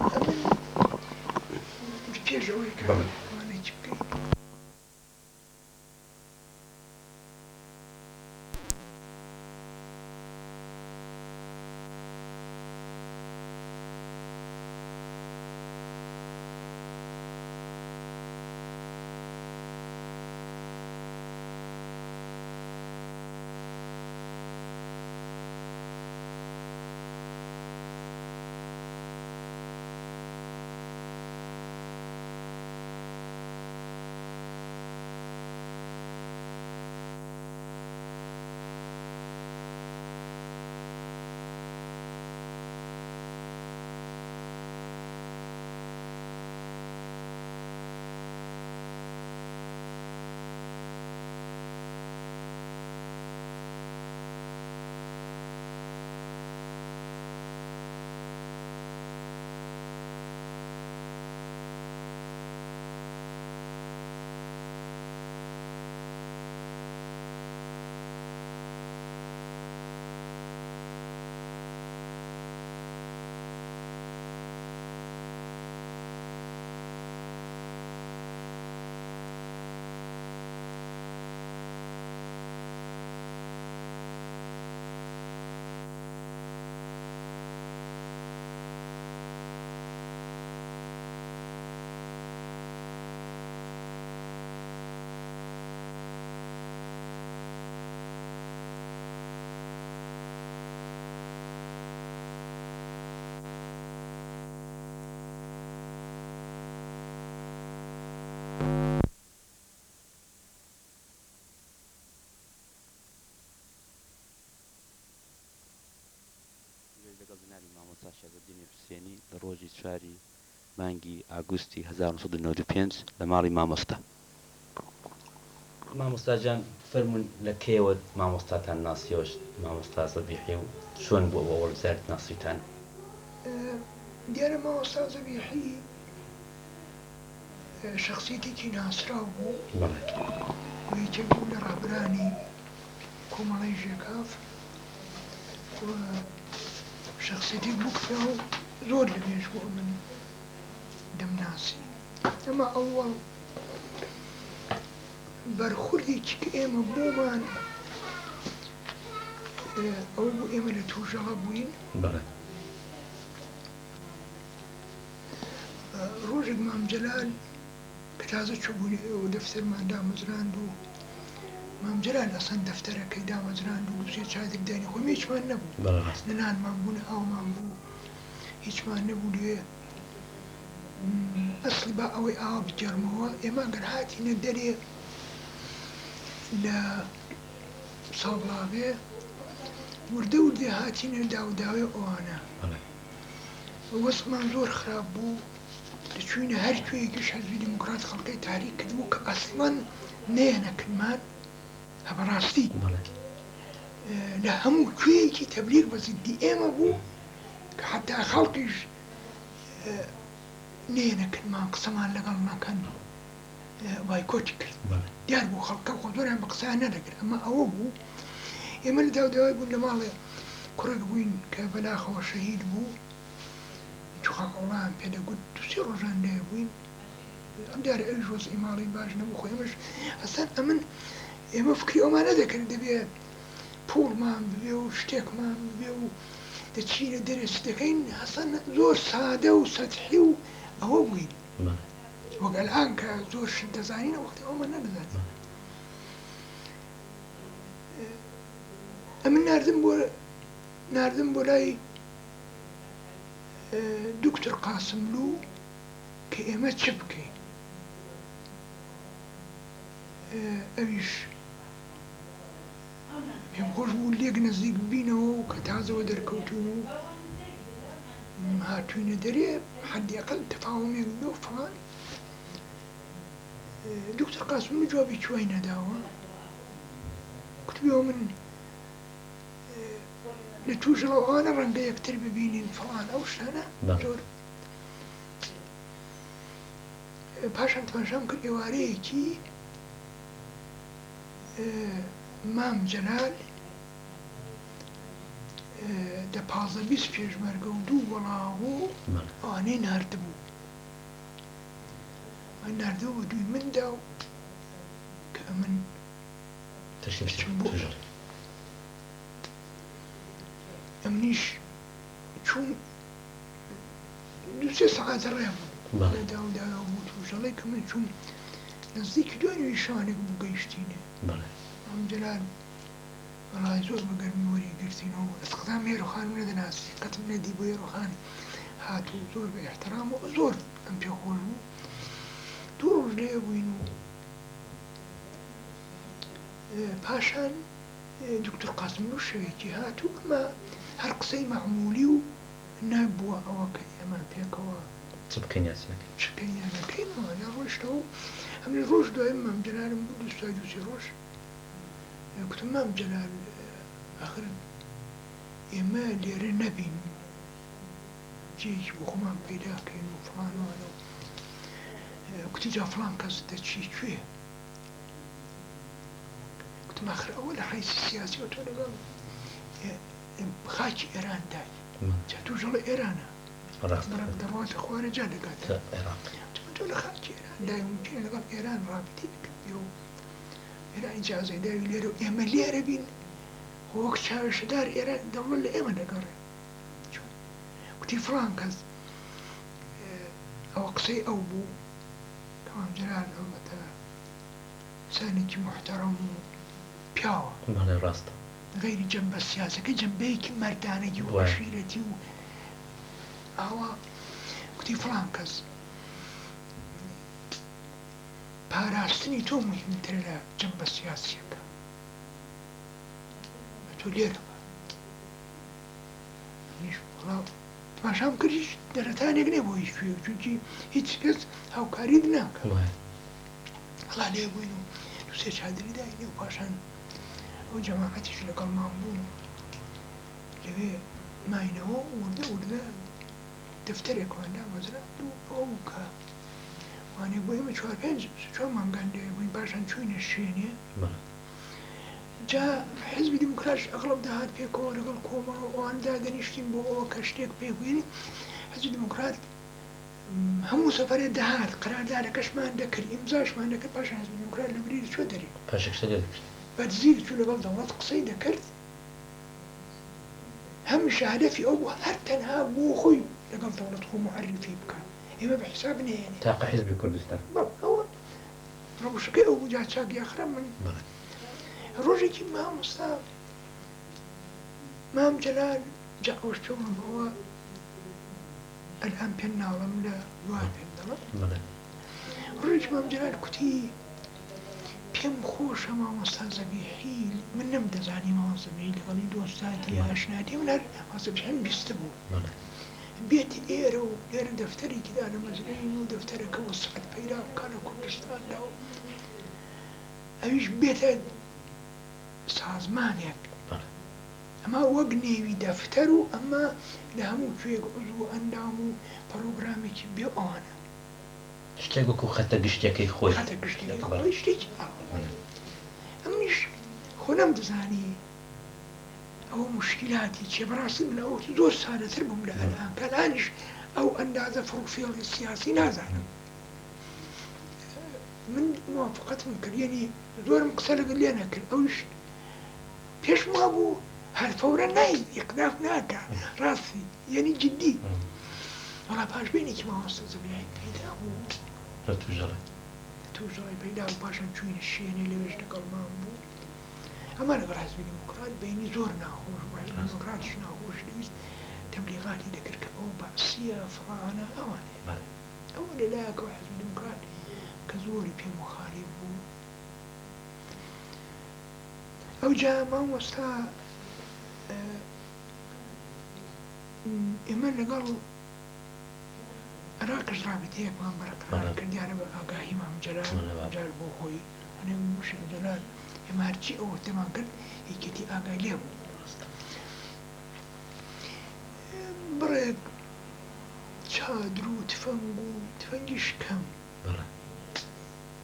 ئەمن پێش ئەوەی کە وانەی چ بکەین شەرەفدینی حوسێنی لە ڕۆژی 4 مانگی ئاگوستی 1995 لە ماڵی مامۆستا. مامۆستاجان فەرمون لە کێوە مامۆستاتان ناسیەوەش مامۆستا زەبیحی و چۆن بووە بۆ وەرزارت ناسیتان؟ دیارە مامۆستا زەبیحی شخصیەتێکی ناسراو بوو و یەکێک بوو لە ڕابرانی کۆمەڵەی ژێکاف شخصیەتێک بوو کە زۆر لەبێژ بوو من دەمناسی. ئەمە ئەوەڵ بەرخوردێکی کە ئێمە بوومان ئەو بوو ئێمە لە تووژەڵە بووین. ڕۆژێک مام جەلال کە تازە چووبوونی ئەوە دەفتەرمان دامەزراند و مام جەلال ئەسەن دەفتەرەکەی دامەزراند و دووسێ چادردانی خۆم هیچمان نەبوو لە نانمان بوو لە ئاومان بوو هیچمان نەبوو لێ ئەسڵی با ئەوەی ئاوا بگەڕمەوە ئێمە گەر هاتینە دەرێ لە ساڵاوێ وردە وردێ هاتینە داوداوێ ئەوانە وەسمان زۆر خراپ بوو دەچوینە هەر کوێیەکیش حەزبی دیموکرات خەڵکەی تاریک کردبوو کە ئەسڵەن نێنەکردمان هەبەڕاستی لە هەموو کوێیەکی تەبلیغ بە زیدی ئێمە بوو کە حتا خەڵکیش نێنەکردمان قسەمان لەگەڵ نەکەن بایکۆتی کرد. دیار بوو خەڵکە خۆ زۆریان بە قسەیان نەدەکرد ئەمە ئەوە بوو ئێمە لە داوداوای بوون لە ماڵێ کوڕێک بووین کە بەلاخەوە شەهید بوو وڵام پێدەگوت دووسێ ڕۆژان لێ بووین ئەم دیارە ئەویش وەزعی ماڵی باش نەبوو خۆ ئێمەش ئەسەن ئەمن ئێمە فکری ئەومان نەدەکرد دەبێت پوڵمان ببێ و شتێکمان ببێ و دەچینە دەرێ چ دەکەین ئەسەن زۆر سادە و سەتحی و ئەوە بووین وەک ئەلان کە زۆر شت دەزانینە وەختی ئەومان نەدەزانین. ئەمن ناردم بۆ لای دکتۆر قاسملو کە ئێمە چ بکەین ئەویش پێم خۆش بوو لێک نزیک ببینەوە و کە تازەوە دەرکەوتون و هاتوینە دەرێ حەدیەقەل تەفاومێک بێ و فڵان. دکتۆر قاسملو جوابی چوای نەداوە کوتبیەوە من لە تووژەڵە ئەوانە ڕەنگە یەکتر ببینین فڵان ئەو شتانە زۆر پاشان تەماشام کرد ئێوارەیەکی مام جەلال دە 15-20 پێشمەرگە و 2 وەڵاغ و ئەوانەی ناردبوو ناردەوە بە دووی مندا و کە ئەمن چم بۆ ئەمنیش چوون 2-3 سەعاتە ڕێبوو لە داوداوە بوو تووشەڵی کە من چوون نزدیکی دوای شانێک بوو گەیشتینێ ئەم جەلال وەڵای زۆر بەگەرمی وەریگرتینەوە ئەسقدام هێرۆخان نەدەناسی قەتم نەدی بۆ هێرۆخان هاتوو زۆر بە احترام و زۆر ئەم پێ خۆش بوو 2 ڕۆژ لێ بووین و پاشان دکتۆر قاسم شەوێکی هاتوو ئەمە هەر قسەی مەعمولی و نەبووە ئەوە کە ئێمە پێکەوە چ بکەین نەکەینەوە یا ڕۆشتەوە ئەمێ ڕۆژ دوای مام جەلالم بوو 2 ڕۆژ گوتم مام جەلال ئاخر ئێمە لێرە نەبین جێیەکی بۆ خۆمان پەیداکەین و فڵانەوە گوتی جا فڵان کەس دەچی کوێ گوتم ئاخر ئەوە لە حیسی سیاسیەوە تۆ لەگەڵ خاکی ئێران دای جا تووژەڵە ئێرانە دەڕاتە خوارە جا دەکاتە تۆ لە خاکی ئێران دای و چێ لەگەڵ ئێران ڕابطی بکردی و ئێران ئیجازەی داوی لێرە و ئێمە لێرە بین وەک چاوێشەدار ئێران دەوڵەت لە ئێمە دەگەڕێ گوتی فڵان کەس ئەوە قسەی ئەو بوو کەوام جەلال ئەوەتە سانێکی محتەرەم و پیاوە ڕاستە غیری جەنبە سیاسەکە جەنبەیەکی مەردانەی و عەشیرەتی و ئاوا گوتی فڵان کەس پاراستنی تۆ مهمترە لە جەنبە سیاسیەکە تۆ لێرە بە وەڵام تماشام کردیش دەرەتانێک نێ بۆ هیچ کوێ چونکی هیچ کەس هاوکاریت ناکە هەڵا لێ بووین و 2-3 چادری داینێ و پاشان ئەو جەماعەتیش لەگەڵمان بوون لەوێ ماینەوە وردە دەفتەرێکمان دامەزرا ئەو کە وانێ بۆ ئێمە 4-5 مانگان لێ بووین پاشان چووینە شوێنێ جا حزبی دیموکراتش ئەغڵب داهات پێکەوە لەگەڵ کۆمەڵ ئەواندا دەنیشتین بۆ ئەوە کە شتێک پێبووین حزبی دیموکرات هەموو سەفەرێ داهات قەراردادەکەشمان دەکرد ئیمزاشمان دەکرد پاشان حزبی دیموکرات لە بریری چۆ دەری بەرزیر چوو لەگەڵ دەوڵەت قسەی دەکرد هەمیشە هەدەفی ئەو بوو هەر تەنها بۆ خۆی لەگەڵ دەوڵەت خۆ معەرفی بکە ئێمە بە حیساب نهێنێ تاقە حیزبی کوردستان ئەوە ڕەوشەکەی ئەو بوو جا چاک یاخرا من ڕۆژێکی مامۆستا مام جەلال جا ئەوش پێوەم ئەوە ئەلان پێم ناوڵەم لە دوای پێم دەڵێت ڕۆژێکی مام جەلال کوتی پێم خۆشە مامۆستا زەبیحی من نەمدەزانی مامۆستا زەبیحی لەگەڵی دۆستاتی ئاشناتی من هەر مامۆستا زەبیحیم بیستە بوو بێتی ئێرە و لێرە دەفتەرێکیدا لە مەزرعین و دەفتەرەکە وەسعەت پەیدا بکە لە کوردستاندا و ئەویش بێتە سازمانێک ئەمە وەک نێوی دەفتەر و ئەمە لە هەموو کوێک عزو و ئەندام و پەرۆگرامێکی بێ ئەوانە شتێک وەکو خەتە گشتەکەی خۆی شتێکی ئەمیش خۆ نەمدەزانی ئەو مشکلاتی چێ بەڕاستی من ئەو زۆر سادەتر بووم لە ئەلان کە ئەلانیش ئەو ئەندازە فڕوفێڵی سیاسی نازانم من موافقەتم کرد یعنی زۆرم قسە لەگەڵ لێ نەکرد ئەوش پێش ما بوو هەر فەورە نای ئیقدام ناکە ڕاستی یعنی جدی وەڵا پاشبینێکی مامۆستا زەبیحی پەیدا بوو تووژەڵی پەیدا و پاشان چووینە شوێنێ لەوێش لەگەڵمان بوو ئەمە لەگەڵ حیزبی دیموکرات بینی زۆر ناخۆش بوو حیزبی دیموکراتیش ناخۆش دەویست تەبلیغاتی دەکرد کە ئەو باسیە فڵانە ئەوانێ ئەوە لەلایەکەوە حیزبی دیموکرات کە زۆری پێم مخالف بوو ئەو جا مامۆستا ئێمە لەگەڵ عێراقیش ڕابطەیەکمان بەرقرار کرد دیارە بە ئاگاهی مام جەلال بۆ خۆی ئەنێ مشک جەلال ئێمە هەرچی ئەوە تێمان کرد هیچکەتی ئاگای لێ بوو بڕێک چادر و تفەنگ و تفەنگیش کەم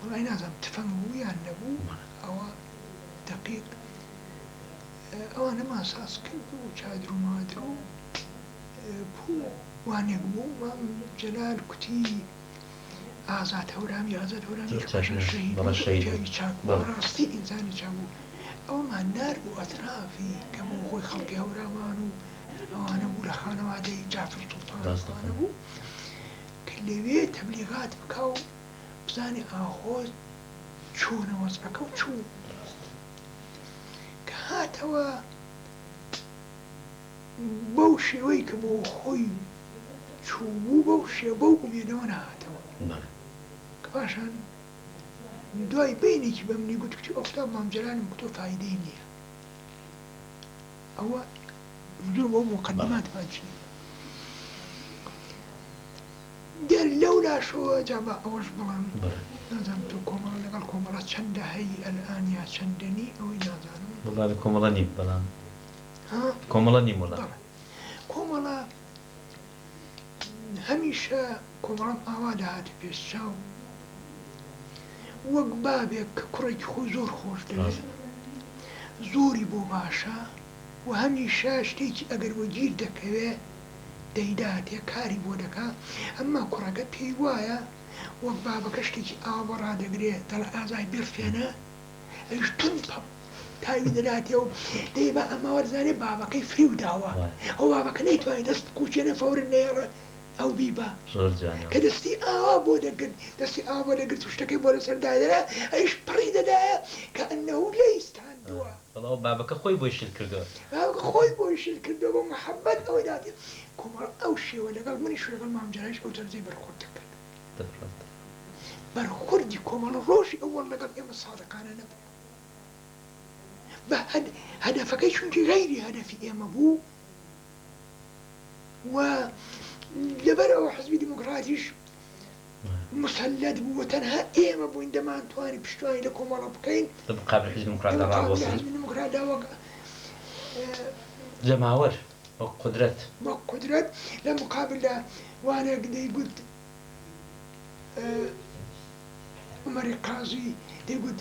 وەڵای نازانم تفەنگ بوو یان نەبوو ئەوە دەقیق ئەوانە ماساس کرد و چادر و مادر و وانێک بوو مام جەلال کوتی ئازاد هەورامی شەهید چاک ڕاستی ئینسانی چاک بوو ئەومان نار بوو ئەترافی کە بۆ خۆی خەڵکی هەورامان و ئەوانە بوو لە خانەوادەی جعفر سوڵتان بوو کە لەوێ تەبلیغات بکە و بزانێ ئاخۆ چۆنە وەزعەکە و چوو کە هاتەوە بەو شێوەی کە بۆ خۆی چوو بوو بەو شێوە و ئومێدەوە نهاتەوە کە پاشان دوای بینێکی بە منی گوت کتی ئۆفتاب مام جەلالم گوتۆ فایدەی نییە ئەوە زۆر بۆ مقدمات باچی دەر لەولاشەوە جا بە ئەوەش بڵام نازانم تۆ کۆمەڵە لەگەڵ کۆمەڵە چەندە هەی ئەلئان یا چەندەنی ئەوەی نازانم وڵڵا کۆمەڵە نیم بەڵام کۆمەڵە نیم وڵڵا کۆمەڵە هەمیشە کۆمەڵم ئاوا داهاتە پێش چاو وەک بابێک کە کوڕێکی خۆی زۆر خۆش دەوێت زۆری بۆ باشە و هەمیشە شتێکی ئەگەر وەگیر دەکەوێت دەیداتێ کاری بۆ دەکا ئەمما کوڕەکە پێی وایە وەک بابەکە شتێکی ئاوا بەڕادەگرێت دەڵە ئازای بێرفێنە ئەویش تون تاوی دەداتێ و دەی بە ئەمە وەرزانێ بابەکەی فری و داوە ئەو بابەکە نەیتوانێت دەست کوچێنە فەورن نێڕە ئەو بیبە کە دەستی ئاوا بۆ دەگرت دەستی ئاوا بۆ دەگرت و شتەکەی بۆ لەسەردادەرە ئەویش پڕی دەدایە کە ئەنەهو لەیستاندووە بەڵاو بابەکە خۆی بۆی شت کردووە بابەکە خۆی بۆی شت کردووە بۆ محەبەت ئەوەی داتێ کۆمەڵ ئەو شێوە لەگەڵ منیش لەگەڵ مام جەلالش ئەو جەرجەی بەرخورد دەکرد بەرخوردی کۆمەڵە ڕۆژی ئەوەڵ لەگەڵ ئێمە سادەقانە نەبوو بە هەدەفەکەی چونکی غەیری هەدەفی ئێمە بوو و لەبەر ئەوە حزبی دیموکراتیش مسلط بوو تەنها ئێمە بووین دەمانتوانی پشتوانی لە کۆمەڵە بکەین مقابل حزب دیموکراتدا ڕابوەستین حزب دیموکراتداوە جەماوەر وەک قودرەت وەک قودرەت لە مقابلدا وانێک دەیگوت عومەری قازی دەیگوت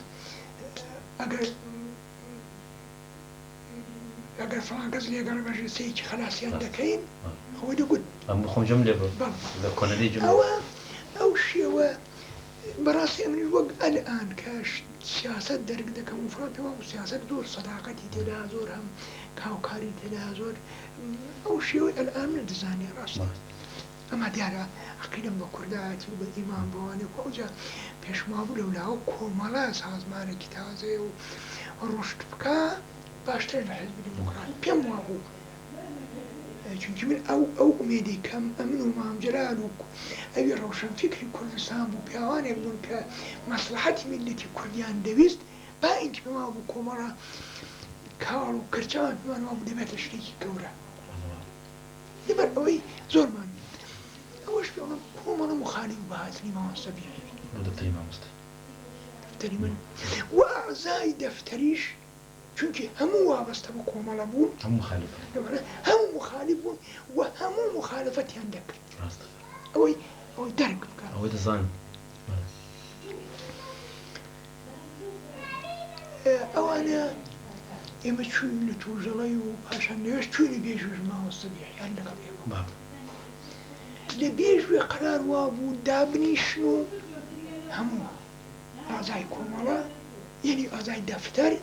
ئەگەر فڵان کەس لێگەڵ بەژێ سەیەکی خەلاسیان دەکەین ئەوەی دەگوت خۆم جەم لێ بڕ لە کۆنەدەی جمهوری ئەو شێوە بەڕاستی ئەمنیش وەک ئەلئان کە سیاسەت دەرک دەکەم و فڵان پێوام سیاسەت زۆر سەداقەتی تێدا زۆر هەم کاوکاری تێدا زۆر ئەو شێوەی ئەلئان نەدەزانێ ڕاستە ئەمە دیارە عەقیدەم بە کوردایەتی و بە ئیمان بەوانێ و ئەوجا پێشما بوو لەولاوە کۆمەڵە سازمانێکی تازەیە و ڕشت بکە باشتر لە حزب دیموکرات پێم وا بوو چونکی من ئەو ئومێدەی کەم ئەمن و مام جەلال و ئەوی ڕەوشەنفیکری کوردستان بوو پیاوانێک بوون کە مەسلحەتی میلەتی کوردیان دەویست با ئینکە پێم وا بوو کۆمەڵە کاڵ و کەرچان پێمان وا بوو دەبێتە شتێکی گەورە لەبەر ئەوەی زۆرمان ئەوەش پێڵم کۆمەڵە مخالیف بە هاتنی مامۆستا بیعی دەفتەری من و ئەعزای دەفتەریش چونکی هەموو وابەستە بە کۆمەڵە بوون هەموو مخالیف بوون و هەموو مخالفەتیان دەکرد ئەوەی دەرک بکە ئەوەی دەزانن ئەوانە ئێمە چوین لە تووژەڵەی و پاشان نوێش چوینی بێژوێژ مامۆستا بیعیان لەگەڵ ئێمە لە بێژوێ قەرار وا بوو دابنیشن و هەموو ئازای کۆمەڵە یعنی ئازای دەفتەر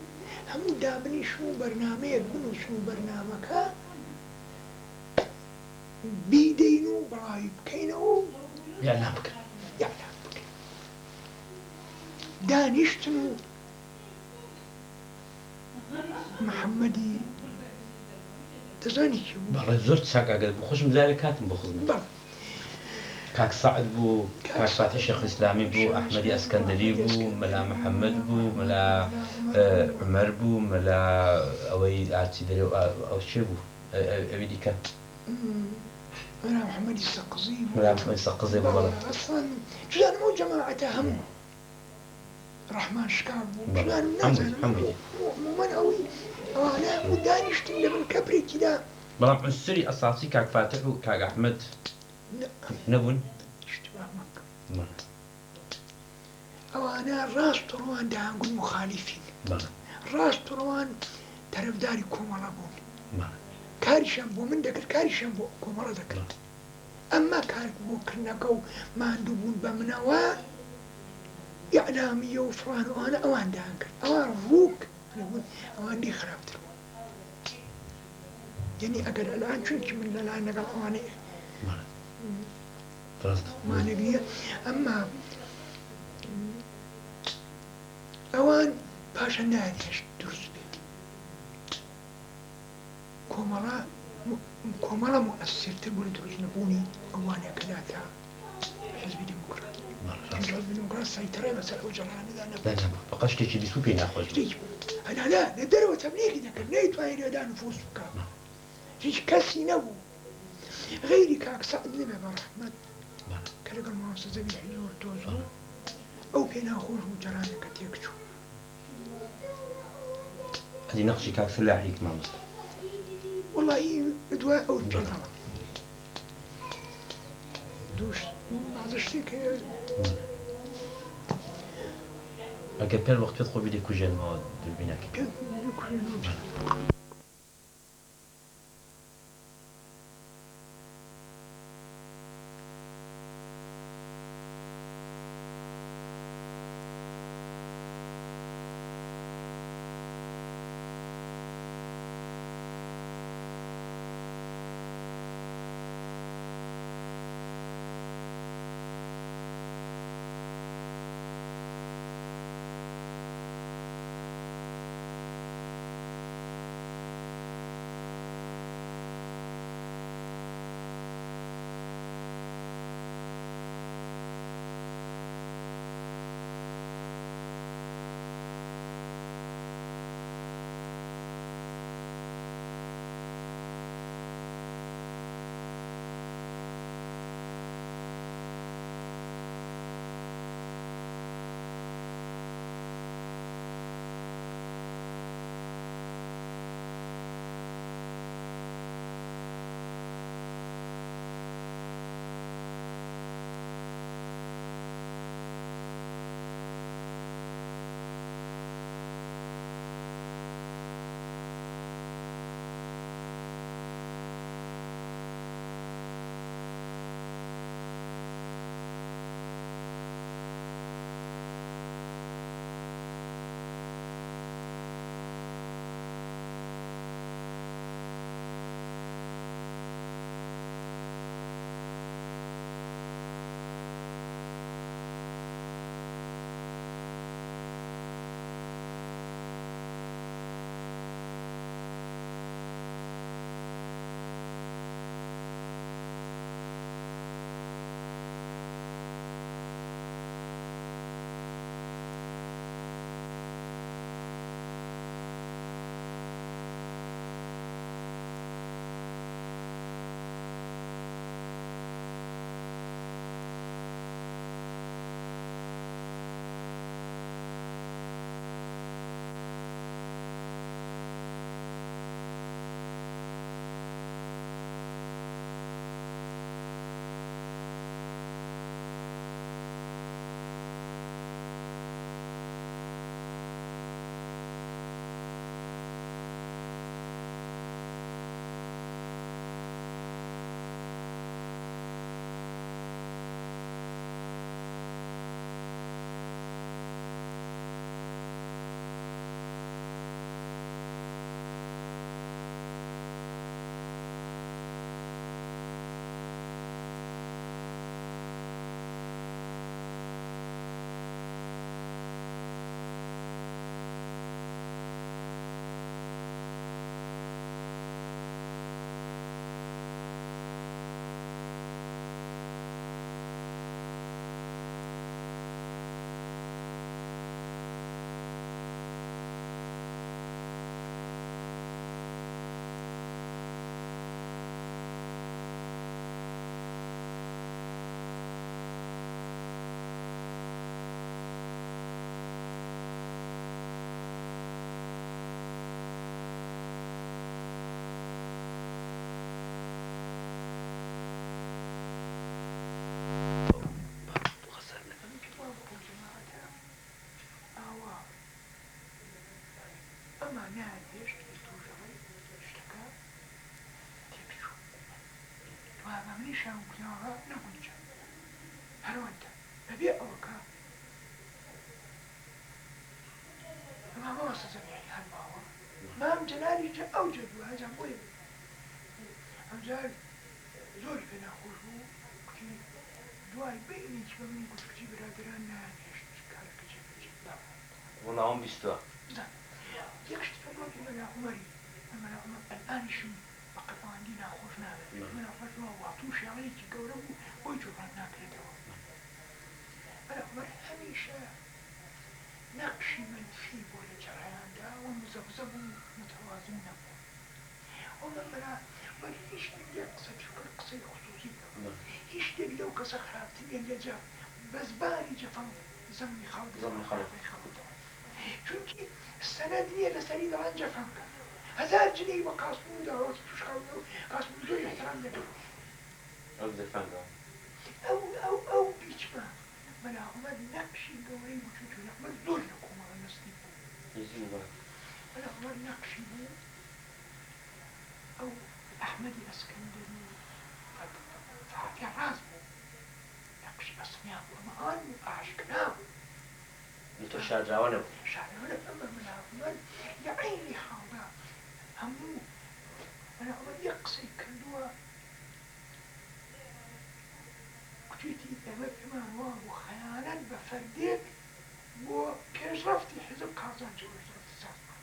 هەموو دابنیشن و بەرنامەیەک بنووسن و بەرنامەکە بیدەین و بەڵاوی بکەینەوە و یالا بکەن دانیشتن و محەممەدی دەزانی چی بوو بەڵێ زۆر چاکاگەر بوو خۆشم لارە کاتم بۆ خزم کاک سەعد بوو کاک فاتی شێخ ئیسلامی بوو ئەحمەدی ئەسکەندەری بوو مەلا محەممەد بوو مەلا عومەر بوو مەلا ئەوەی ئاچی دەرێ ئەو چێ بوو ئەوی دیکە مەلا محەممەدی سەقزی مەلا محەممەدی سەقزی بوو بەڵێ جوانم ئەو جەماعەتە هەموو ڕەحمان شکار بوو جوانم نازانم من ئەوانە و دانیشتن لە من کەبرێکیدا بەڵام عنسری ئەساسی کاک فاتح و کاک ئەحمەد نەبوون ئەوانە ڕاست و ڕەوان داهەنگون مخالیفین ڕاست و ڕەوان طرفداری کۆمەڵە بوون بەڵێ کاریشان بۆ من دەکرد کاریشان بۆ کۆمەڵە دەکرد ئەمما کار بۆ کردنەکە و ماندوو بوون بە منەوە ئیعلامیە و فڵان و ئەوانە ئەوان دایان کرد ئەوان ڕووک بوون ئەوان دی خراپتر بوون یعنی ئەگەر ئەلان چونکی من لەلایەن لەگەڵ ئەوانەی بەڵێ ڕاستە مانەگریە ئەمما ئەوان پاشە نایهێشت دروست بێ کۆمەڵە مؤثرتر بوون دروست نەبوونی ئەوانەیە کە داتا حزبی دموکرات حزبی دموکرات سەیطرە بەسەر ئەو جەڵانەدا نەبوو بەقە شتێکی بیست و پێی ناخۆش هەنا لا لە دەرەوە تەبلیغی دەکرد نەیتوانێت لێدا نفوس بکات هیچ کەسی نەبوو غەیری کاک سەعد نەبێ بەڕەحمەت کە لەگەڵ مامۆستا زەبیحی زۆر تۆزبوو ئەو پێ ناخۆش بوو جەرانێکە تێکچوو هەدی نەخشی کاک سلاحی مامۆستا وەڵی دوای ئەو پێدەڵم دووش بەعزە شتێک ئەگەر پێر وەختێت خۆ بیدێ کوژێنمەوە دووربینەکە پێ ئەمە نانێشت توژەوەی شتەکە تێکچوو دوای بە منیشان کوتنەوە نەگونجە هەروەندە بەبێ ئەوەکە مامۆستا زەبیحی هەڵماوە مام جەلالیجە ئەو جەدووە هەجان بۆیە ئەمجار زۆری پێ ناخۆش بوو کوتی دوای بینێکی بە منی گوت کوتی برادران نانێشت کارەکە جێبەجێ وەڵاوەم بیستووە یەک شت فەرمۆکی مەلا عومەری مەلا عومەر ئەلئانیشم بە قەتڵاندی ناخۆش نابێت مەلا عومەر واتوو شیاڵێکی گەورە بوو بۆی جۆران ناکرێتەوە مەلا عومەر هەمیشە نەقشی منفی بۆ لە جەرایاندا و مزەبزە بوو متەوازن نەبوو ومن مەلا عومەر هیچ یەک قسە کرد قسەی خصوصی هیچ شتێک لەو کەسە خراپترە لەجا بەزبانی جەفەن زەمنی خەڵک چونکی سەنەد نییە لەسەری دەڵان جەفەن بکە هەزار جنەی بە قاسمون داوەتی توش خەڵکە و قاسمون زۆری احترام دەکرد ئەو بیچمە مەلا عومەر نەقشی گەورەی وجود مەلا عومەر زۆر لە کۆمەڵە نەسلی بوو مەلا عومەر نەقشی بوو ئەو ئەحمەدی ئەسکەندەری فاتحە ڕاست بوو نەقشی ئەسمیا بوو ئەمە ئان بوو ئاشکرا بوو تۆ شاردراوە نەبوو شاردراوە ئەمە مەلا عومەر لە عەینی حاڵدا هەموو مەلا عومەر یەک قسەی کردووە کوتیتی ئێمە پێمان وا بوو خەیانەت بە فەردێک بۆ پێشڕەفتی حزب قازانجی و پێشڕەفتی سازمان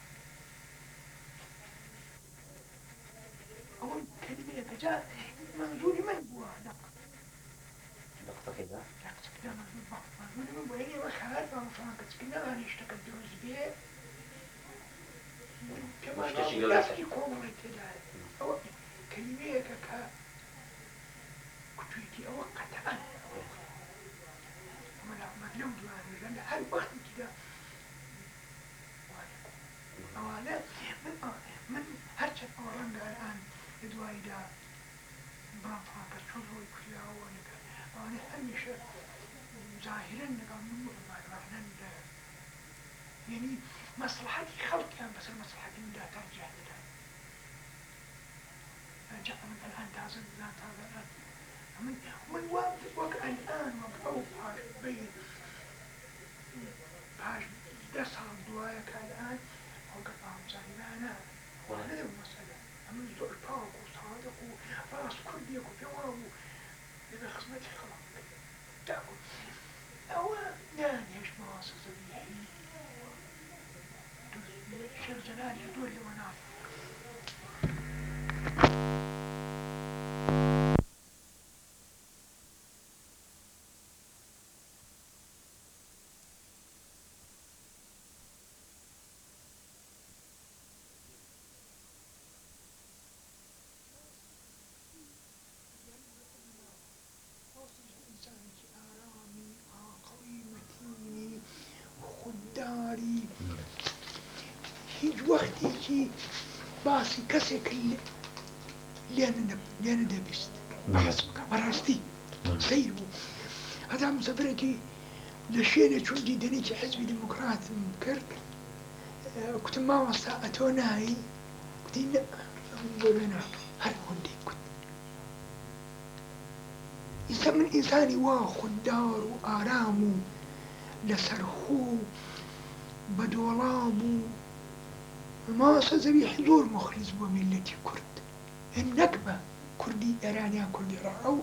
ئەوەی کەلیمەیەکە جا منزوری من بووە لە قسەکەیدا قسەکەدا منزوری من بووە یعنی ئەوە خەیانەت بە فڵان کەسکە نەوانی شتەکە دروست بێ پێمان لەفتی کۆمەڵی تێدایە ئەوە کەلیمەیەکە کە کوتویتی ئەوە قەتعەن مەلا عومەر لەو دوانێ لە هەر وەختێکیدا ئەوانە من هەرچەند ئەوە ڕەنگە ئەلئان لە دواییدا بەڵام فڵان کەس چۆن ڕۆی کوریاوە لەگە ئەوانە هەمیشە ظاهرەن لەگەڵ من ڕەحنەن لە یعنی مەسلحەتی خەڵکیان بەسەر مەسلحەتی مندا تەرجیح دەدەن جا من الآن تازە الآن من وەک ئەلئان وەک ئەو پاش بین پاش 10 ساڵ دوایە کە ئەلئان ئەوگە پامزانیمانە وانە لەو مەسەلە ئەمن زۆر پاک و سادق و ڕاست کوردیەک و پێوا بوو لەبێ خزمەتی خەڵک دابوو ئەوە نانێشت مەواسە زەبیحی شێخ جەلالی زۆر لەوە نافێ هیچ وەختێکی باسی کەسێک لێنە دەبیست بەحەز بکە بەڕاستی سەیر بوو هەتا مسەفرێکی لە شوێنێ چوون دیدەنێکی حزبی دموکراتم کرد کوتم مامۆستا ئەتۆ نایی کوتی بۆ وێنە هەر هەندێک کوت ئینسان من ئینسانی وا خوددار و ئارام و لەسەرخۆ بەدۆڵام و مامۆستا زەبیحی زۆر مخلیص بۆ میلەتی کورد نەک بە کوردی ئێرانیان کوردی ڕاو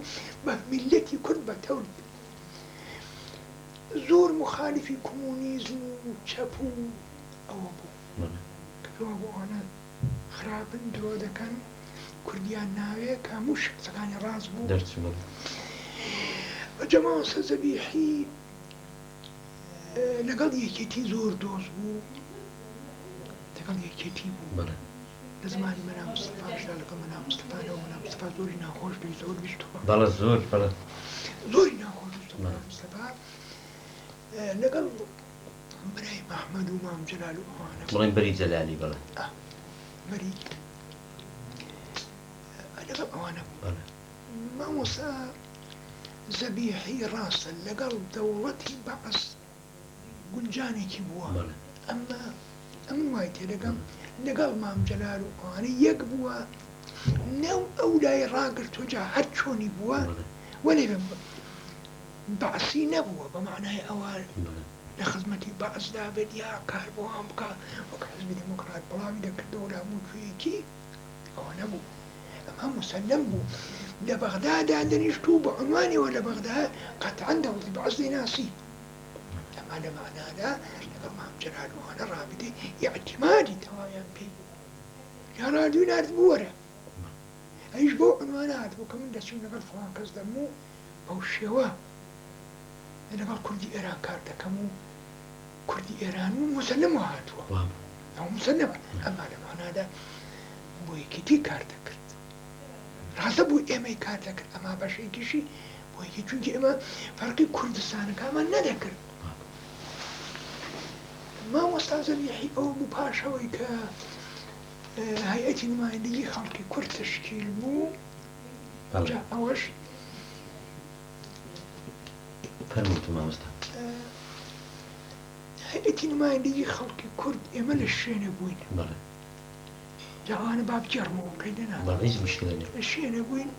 بە میلەتی کورد بە تەور زۆر مخالفی کۆمۆنیزم و چەپ و ئەوە بوو کە پێوا بۆ ئەوانە خراپن درۆ دەکەن کوردیان ناوێ کە هەموو شخصەکانی ڕاست بوو جا مامۆستا زەبیحی لەگەڵ یەکێتی زۆر دۆست بوو لەگەڵ یەکێتی بوو لە زمانی مەلا مستەفاشدا لەگەڵ مەلا مستەفانەوە مەلا مستەفا زۆری ناخۆش بووی زۆر بیستووە بەڵە زۆر زۆری ناخۆش بیستووە مەلا مستەفا لەگەڵ برای محمەد و مام جەلال و ئەوانە بڵێن بەری جەلالی بەڵێ بەری لەگەڵ ئەوانە بوو مامۆستا زەبیحی ڕاستە لەگەڵ دەوڵەتی بەعەس گونجانێکی بووە ئەمما ئەمن وای تێدەگەم لەگەڵ مام جەلال و ئەوانە یەک بووە نەو ئەو لای ڕاگرت تۆجا هەر چۆنی بووە وەلێ بەعسی نەبووە بە معنای ئەوە لە خزمەتی بەعسدا بێت یا کار بۆ ئەم بکە وەک حزبی دموکرات بەڵاوی دەکردەوە لە هەموو کوێیەکی ئەوە نەبوو ئەمە مسەلەم بوو لە بەغدادا دەنیشت و بە عنوانیەوە لە بەغدا قەتعاً دەوڵەتی بەعس دەیناسی ئەمە لە معنادا لەگەڵ مام جەلال وانە ڕابطەی ئیعتیمادی تەوایان پێی بوو یا ڕادیۆی نارد بوەرە ئەیش بۆ عنوانە هاتبوو کە من دەچم لەگەڵ فڵان کەس دەموو بەو شێوە لەگەڵ کوردی ئێران کار دەکەم و کوردی ئێران و مسەلەم و هاتووە ئەو مسەلەمە ئەمە لە معنادا بۆ یەکێتی کار دەکرد ڕاستە بۆ ئێمەی کار دەکرد ئەما بەشێکیشی بۆ یەکی چونکی ئێمە فەرقی کوردستانەکەمان نەدەکرد مامۆستا زەبیحی ئەو بوو پاشەوەی کە هەیئەتی نمایندەگی خەڵکی کورد تشکیل بوو جا ئەوەش فەرموویتم مامۆستا هەیئەتی نمایندەگی خەڵکی کورد ئێمە لە شوێنە بووین جا ئەوانە با بجەڕمەوە بکەین لەنا هیچ مشکلە نیە لە شوێنە بووین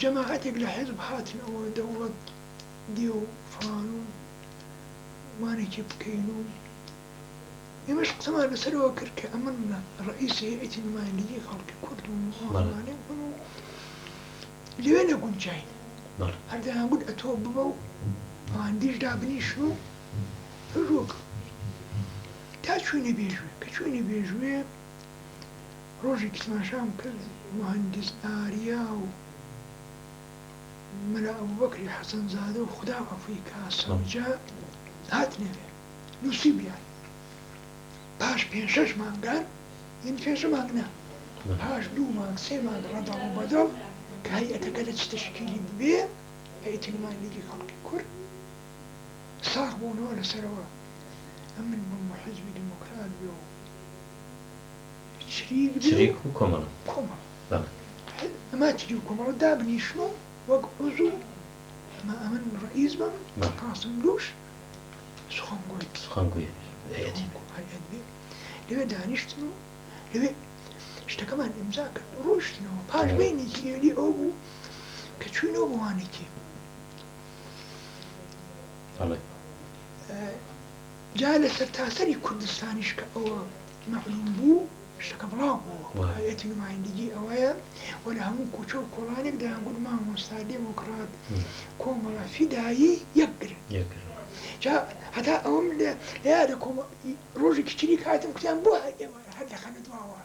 جەماعەتێک لە حیزب هاتن ئەوە دەوڵەت دێ و فڵان و وانێکی بکەین و ئێمەش قسەمان لەسەرەوە کرد کە ئەمن ڕئیسی هەیئەتی نمایندەگی خەڵکی کورد و ئەوانێک بن و لەوێ نەگونجاین هەردەیان گوت ئەتۆ ببە و ئەوان دیش دابنیشن و هەژووک تا چوینە بێژوێ کە چوینە بێژوێ ڕۆژێکی تماشام کرد مهندس ئاریا و مەلا ئەبوبەکری حەسەنزادە و خودا ئەفریقا سەوجا هاتنەوێ نووسیبیان پاش 5-6 مانگان یعنی 5 مانگ نا پاش 2 مانگ 3 مانگ ڕەدەڵ و بەدەڵ کە هەیئەتەکە لە چ تشکیلی ببێ هەیئەتی نمایندەگی خەڵکی کورد ساغ بوونەوە لەسەرەوە ئەمن بم حزبی دموکرات بێ و شریک و کۆمەڵ ئەما چری و کۆمەڵ دابنیشن و وەک عوزوو ئەمە ئەمن ڕئیس بم قاسم لوش سخەنگوی هەیەتی بێ لەوێ دانیشتن و لەوێ شتەکەمان ئیمزا کرد ڕۆشتنەوە پاش بینێکی ئێلی ئەو بوو کە چوینەوە بۆوانێکی جا لەسەر تاسەری کوردستانیش کە ئەوە مەعلوم بوو شتەکە بڵاو بووە هەیئەتی نمایندەگی ئەوەیە وە لە هەموو کوچە و کۆڵانێک دەیان گوت مامۆستا دێمۆکرات کۆمەڵە فیدایی یەکگرن جا هەتا ئەوم لە یادە ڕۆژێکی چریک هاتم کوتیان بۆ ئێوە هەر دەخەنە دواوە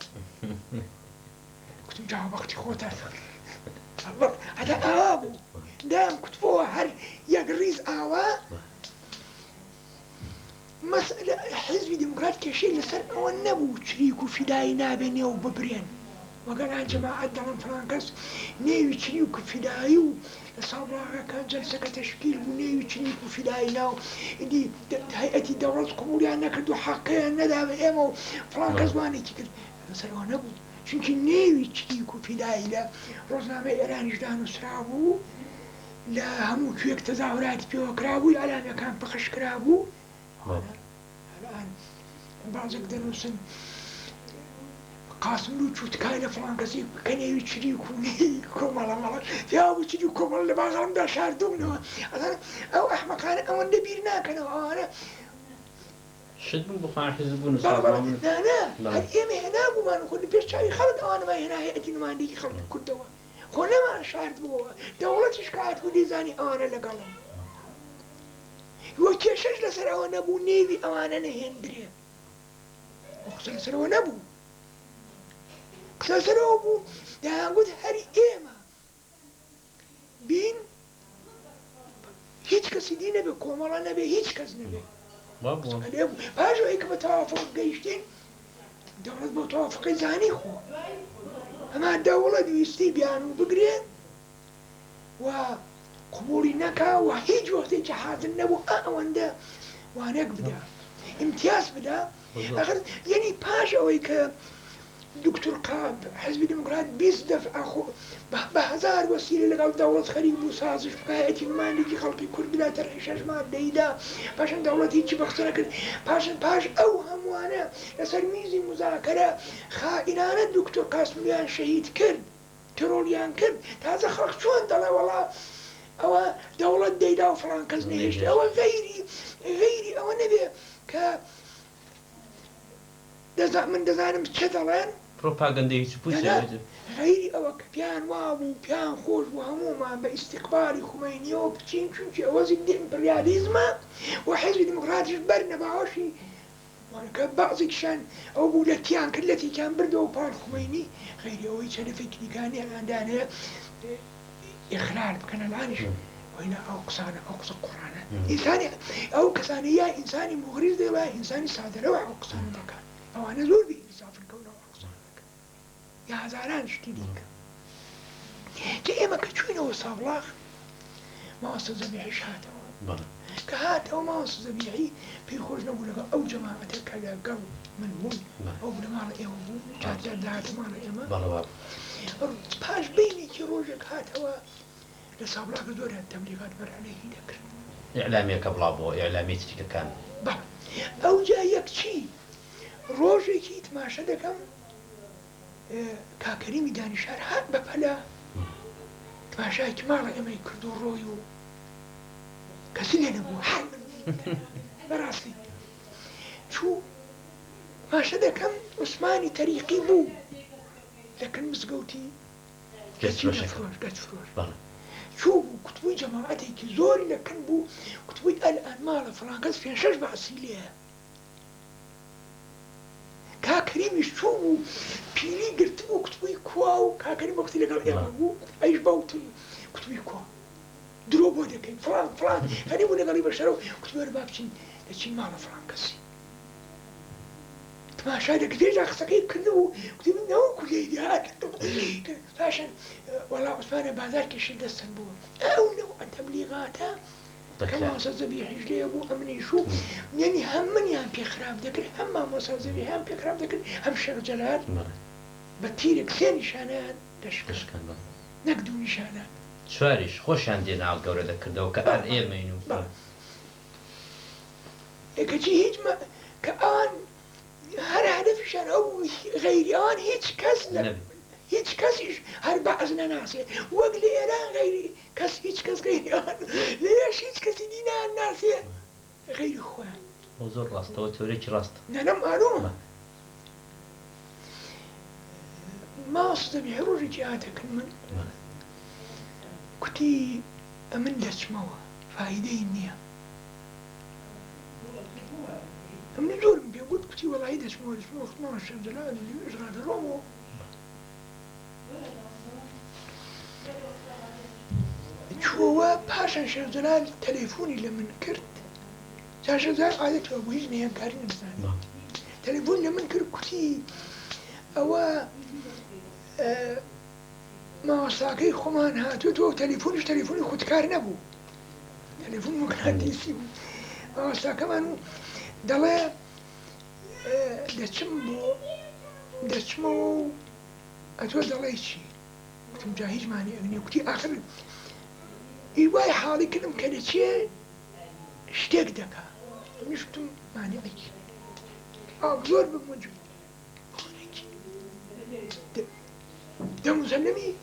کوتم جا بەختی خۆتە هەتا ئاوا بوو دام کوتبەوە هەر یەک ڕیز ئاوا مەسئلە حزبی دموکرات کێشەی لەسەر ئەوە نەبوو چریک و فیدایی نابێنێ و ببرێن وەگەر جەماعەت دەڵێن فڵان کەس نێوی چریک و فیدایی و لە ساڵڕاغەکان جەلسەکە تەشکیل بوو نێوی چریک و فیدایی ناو ئیدی هەیئەتی دەوڵەت قبوڵیان نەکرد و حەقیان نەدا بە ئێمە و فڵان کەس وانێکی کرد لەسەر ئەوە نەبوو چونکی نێوی چریک و فیدایی لە ڕۆژنامەی ئێرانیشدا نووسرا بوو لە هەموو کوێک تەزاوراتی پێوە کرابووی ئەلامەکان پەخش کرابوو الآن بعضك دەنووسن قاسم لو چوتکای لە فڵان کەسی کەنێوی چریک و نێوی کۆمەڵە مەڵە پیاوە چری و کۆمەڵ لە باغەڵمدا شاردوونەوە ئەو ئەحمەقانە ئەوەندە بیر ناکەنەوە ئەوانە شت بوو بخوان حزب بوون هەر ئێمە هێنابوومان خۆ لە پێش چاوی خەڵک ئەوانەما هێنا هەیئەتی نمایندەگی خەڵکی کوردەوە خۆ نەمان شارد بووەوە دەوڵەتیش کە هاتبوو دەیزانی ئەوانە لەگەڵن وە کێشەش لەسەر ئەوە نەبوو نێوی ئەوانە نەهێندرێ قسە لەسەرەوە نەبوو قسە لەسەرەوە بوو دەیانگوت هەری ئێمە بین هیچ کەسی دی نەبێ کۆمەڵە نەبێ هیچ کەس نەبێ پاشەوەی کە بە تەوافق گەیشتین دەوڵەت بۆ تەوافقی زانی خۆ ئەما دەوڵەت ویستی بیان و بگرێن و قبولی نەکا و هیچ وەختێکی حاضر نەبوو ئەوەندە وانێک بدا امتیاز بدا ئەخر یعنی پاش ئەوەی کە دكتور قاب حزب ديمقراط 20 دفعة بهزار وسيلة لقال دولة خريب وسازش بقايتي ما نجي خلقي كرد لا ترحشاش ما ديدا باشن دولتي تجي بخسرة كرد باش أوهم وانا لسر ميزي مذاكرة خائنانة دكتور قاسم ليان شهيد كرد تروليان كرد هذا خلق شون دلا والله أو دولة ديدا وفلان كزنيشت أو غيري أو نبي ك من دزانم تشتغلين بروباغندا بوسه غيري أوك بيان وابو بيان خوش وهموما باستقبال خميني وبتشين شنشي أوزي الإمبرياليزم وحزب ديمقراطي برنا بعوشي وانا كبعضك شان أو بولتيان كالتي كان بردو بال خميني غيري أوي شرفكني كان عندنا إخلال بكنا العنش وهنا أقصى القرآن إنساني أو كثانية إنساني مغريز ديلا إنساني سادة روح أقصى المكان أو أنا زور بي إنسان في الكون أقصى المكان يا زعلان شتيليك جاء ما كتشوينه وصابلاخ ما وصل زبيعي شهاته كهات أو ما وصل زبيعي في خوش نقول لك أو جماعتك على قو منهون أو بنمال إيوه جاد دعات مال إيما باش بيني كي روجك هاتوا لصابلاك دور التبليغات بر عليه ذكر إعلامي كبلابو إعلامي تشكي كان بقى أو جايك شي روجي كي تماشى دكم كاكريمي دانشار هات بفلا تماشى كمالا إما يكردو رويو كسنين أبو حال براسي شو ماشى دكم عثماني طريقي بو لكن مسقوتي قد فروش شو كتبوي جماعتي كي زوري لكن بو كتبوي الآن مالا فرانكس فين شجبع سيليها كاكريم يشوفوا بيلي قرتبو كتبوي كواو كاكريم وقت اللي قال إيه بو أيش باوتو كتبوي كواو دروبو دكين فلان هني بو نقالي بشرو كتبوي ربابشين لكين مالا فرانكسي تماشى دك ديجا خسكي كله كتب نو كلي هاك فاشن والله عثمان بازار كيشد السنبور او نوع تبليغاتها كما وصل زبيح يجلي ابو امني شو يعني هم يعني في خراب ذكر هم وصل زبيح هم في خراب ذكر هم شيخ جلال بتيرك ثاني شانات تشكش نقدو نشانات شوارش خوش عندنا على الجورة ذكر دو كأن إيه مينو كجي هجمة كأن هر هدف شان أو غيري أنا هيج كسيش هر بعضنا ناسي وقلي أنا غيري هيج كس غيري أنا ليش هيج كس دينا الناسي غيري خوان وزور راست وتوريك راست نعم معلومة ما أصدق بحرور جهاتك من كتي أمن دسموا فايدين نيا من زور بيقول كتي والله هيدا اسمه خطنا الشيخ جلال اللي يجرى درومو شو باشا الشيخ جلال تليفوني لمن كرت الشيخ جلال قاعدت أبو هجني هم كارين بسان تليفون لمن كرت كتي أو ما وصاكي خمان هاتو تو تليفوني خد كارين أبو تليفون مقناطيسي ما وصاكي مانو دلا دشمو أتوا دلايشي كنت مجاهج ماني أغني كنت آخر إيواي حالي كلم كده شيء اشتاق دكا نشتم ماني أيش أغزور بموجود ده مسلمي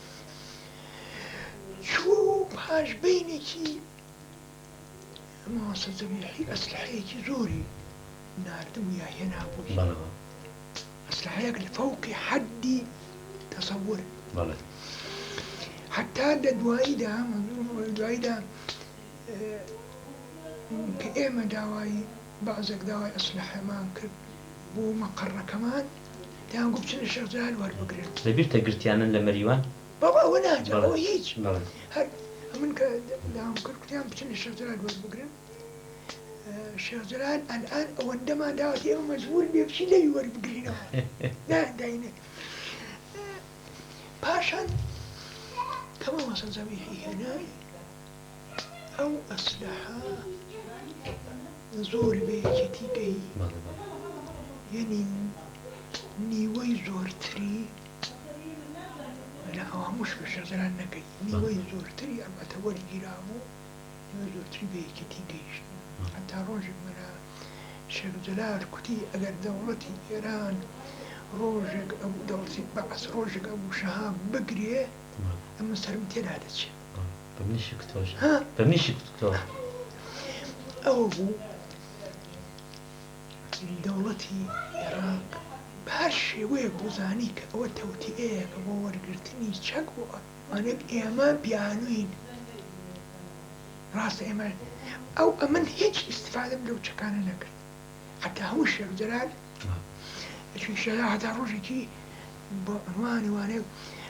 شو باش بينكي ما وصل زبيحي أسلحيكي زوري ناردم ويا هنا أبوي أسلحيك لفوق حدي تصور حتى دوائي منظور دوائي كإيما دواي بعضك دواي أسلحة ما كرب بو مقرة كمان تان قبشن الشيخ جلال وار بقرن لبير تقرتيانا لمريوان بابا وناجا هو هيج هر من دام كركتيان بشن الشيخ جلال وار بقرن الشيخ جلال الآن وعندما دعوت يوم مجبور بيبشي لي وار بقرن لا داينه باشان كما وصل زبيحي هنا أو أسلحة زور بيكتي كي يعني نیوەی زۆرتری لە ئەوە هەمووش بە شەرزەران نەکەی نیوەی زۆرتری ئەلبەتە وەرگیرابوو نیوەی زۆرتری بە یەکێتی گەیشت هەتا ڕۆژێک منە شێخ جەلال کوتی ئەگەر دەوڵەتی ئێران ڕۆژێک ئەبوو دەوڵەتی بەعەس ڕۆژێک ئەبوو شەهاب بگرێ ئەمە سەرم تێدا دەچێت بەمنیشی کوتۆ ئەوە بوو دەوڵەتی عێراق بە هەر شێوەیەک بزانی کە ئەوە تەوتیئەیەکە بۆ وەرگرتنی چەک بۆ ئەوانێک ئێمە بیانوین ڕاستە ئێمە ئەو ئەمن هیچ ئیستیفادەم لەو چەکانە نەکرد حتا هەموو شێخ جەلال چون شەلا هەتا ڕۆژێکی بۆ عنوانی وانێ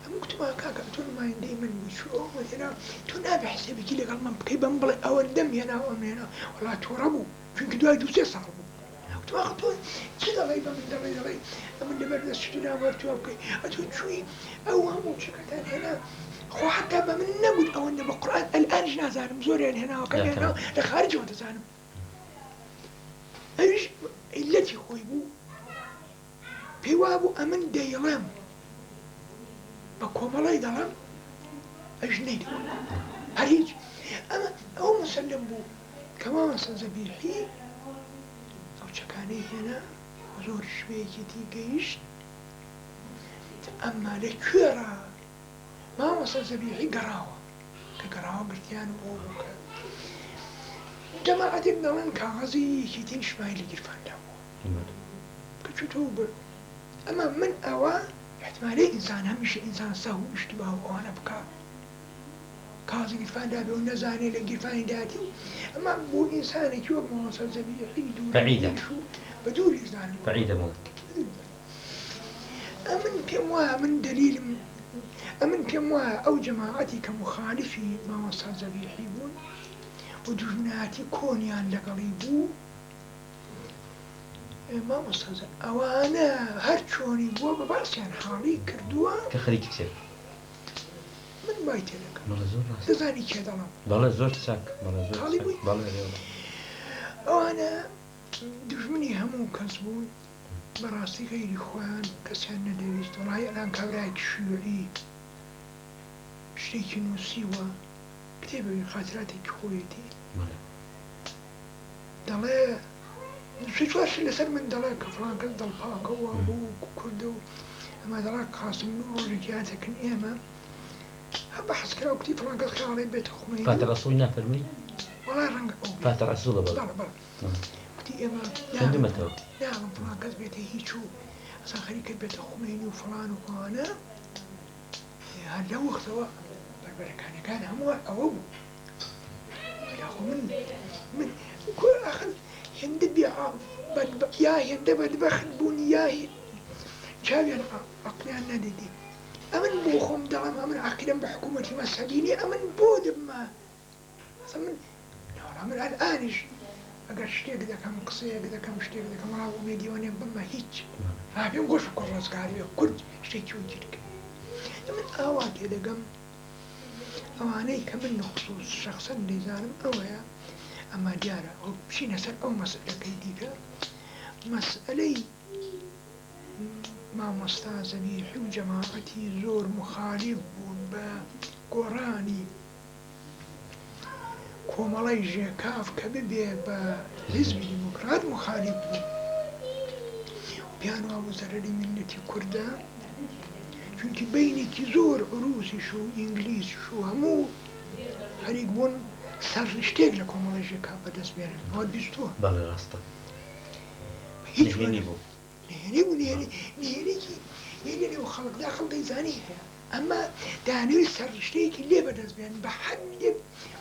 ئەمە گوتما کاکە تۆ نمایندەی من بووی چوو ئەوە هێنا تۆ نابێ حسێبێکی لەگەڵ من بکەی بەم بڵێ ئەوەندەم هێنا ئەوەم هێنا وەڵا تۆڕە بوو چونکە دوای 2-3 ساڵ بوو تۆ چی دەڵێ بە من دەڵێ ئەمن لەبەر دەست ناوەرتووە بکەی ئەتۆ چووی ئەو هەموو چەکەتان هێنا خۆ حتا بە من نەگوت ئەوەندە بە قورئان ئەلئانش نازانم زۆریان هێناوەکە هێنا لە خارجەوە دەزانم ئەویش عیلەتی خۆی بوو پێی وابوو ئەمن دەیڵێم بە کۆمەڵی دەڵێم ئەویش نەیدەوە هەر هیچ ئەمە ئەو مسەلم بوو کە مامۆستا زەبیحی ئەو چەکانەی هێنا زۆر شوەیەکێتی گەیشت ئەمما لەکوێرە مامۆستا زەبیحی گەڕاوە کە گەڕاوە گرتیان بۆ بوو کە جەماعەتێک دەڵێن کاغەزی یەکێتی نیشتمانی لە گیرفاندا بووە کە چوتەوە برد ئەمە من ئەوە احتمالەی ئینسان هەمیشە ئینسان سەهو و ئیشتیباه ئەوانە بکە کاغەزی گیرفاندا بێ و نەزانێ لە گیرفانی داتی ئەمە بۆ ئینسانێکی وەک مامۆستا زەبیحی بعیدە بە دووری زانم بعیدە بۆ ئەمن پێم وایە من دلیلم ئەمن پێم وایە ئەو جەماعەتی کە مخالفی مامۆستا زەبیحی بوون و دوژمنایەتی کۆنیان لەگەڵی بوو مامۆستا ئەوانە هەر چۆنی بووە بە باسییان حاڵی کردووە کە خەریکی کچێ من وای تێ دەکەم دەزانی کێ دەڵم بەڵێ زۆر چاک ئەوانە دوژمنی هەموو کەس بوون بەڕاستی غەیری خۆیان کەسیان نەدەویست وەڵای ئەلان کابرایەکی شیوعی شتێکی نووسیوە کتێبەوەی خاتراتێکی خۆیەتی دەڵێ چوارش لەسەر من دەڵێ کە فڵان کەس دڵپاکەوە بوو کوردە و ئەمە دەڵا قاسم و ڕۆژێکی هاتەکەن ئێمە هەر بە حەزکرا و کتی فڵان کەس خەیاڵێ بێتە خومێنی فاتە ڕەسووڵی نافەرمی وەڵای ڕەنگە ئەو فاتە ڕەسووڵە بەڵێ کوتی ئێمە خوێندومەتەوە ناڵم فڵان کەس بێتە هیچ و ئەسان خەریکت بێتە خومێنی و فڵان و فڵانە هەر لەو وەختەوە بەربەرەکانەکان هەموو ئەوە بوو بەداخۆ من ئاخر هێندە یا هێندە بەدبەخت بوون یا چاویان عەقلیان نەدەدی ئەمن بۆ خۆم دەڵێم ئەمن عەقیدەم بە حکوومەتی مەذهەبی نییە ئەمن بۆ دەبمە من ئەلئانیش ئەگەر شتێک دەکەم قسەیەک دەکەم شتێک دەکەم ڕاو ئومێدیوانێ بمە هیچ پێم گۆش کۆڕ ڕزگاری کورد شتێکی وجودکە من ئاوا تێدەگەم ئەوانەی کە من خصوص شخصەن دەیزانم ئەوەیە ئەمە دیارە ئەو بچینە سەر ئەو مەسئلەکەی دیکە مەسئلەی مامۆستا زەبیحی و جەماعەتی زۆر مخالیف بوون بە گۆڕانی کۆمەڵی ژێکاف کە ببێ بە حیزبی دیموکرات مخالیف بوو پیان وابوو زەرەری میلەتی کوردە چونکی بینێکی زۆر عروسیش و ئینگلیزیش و هەموو هەریک بوون سەر شتێک لە کۆمەڵی ژێکاف بەدەست بێنن ئەوە بیستووە بەڵێ ڕاستە هیچ بوو نهێنێکی و خەڵکدا خەڵکی زانی هەیە ئەمە دانوی سەر شتێکی لێ بەدەست بێن بە حەدێک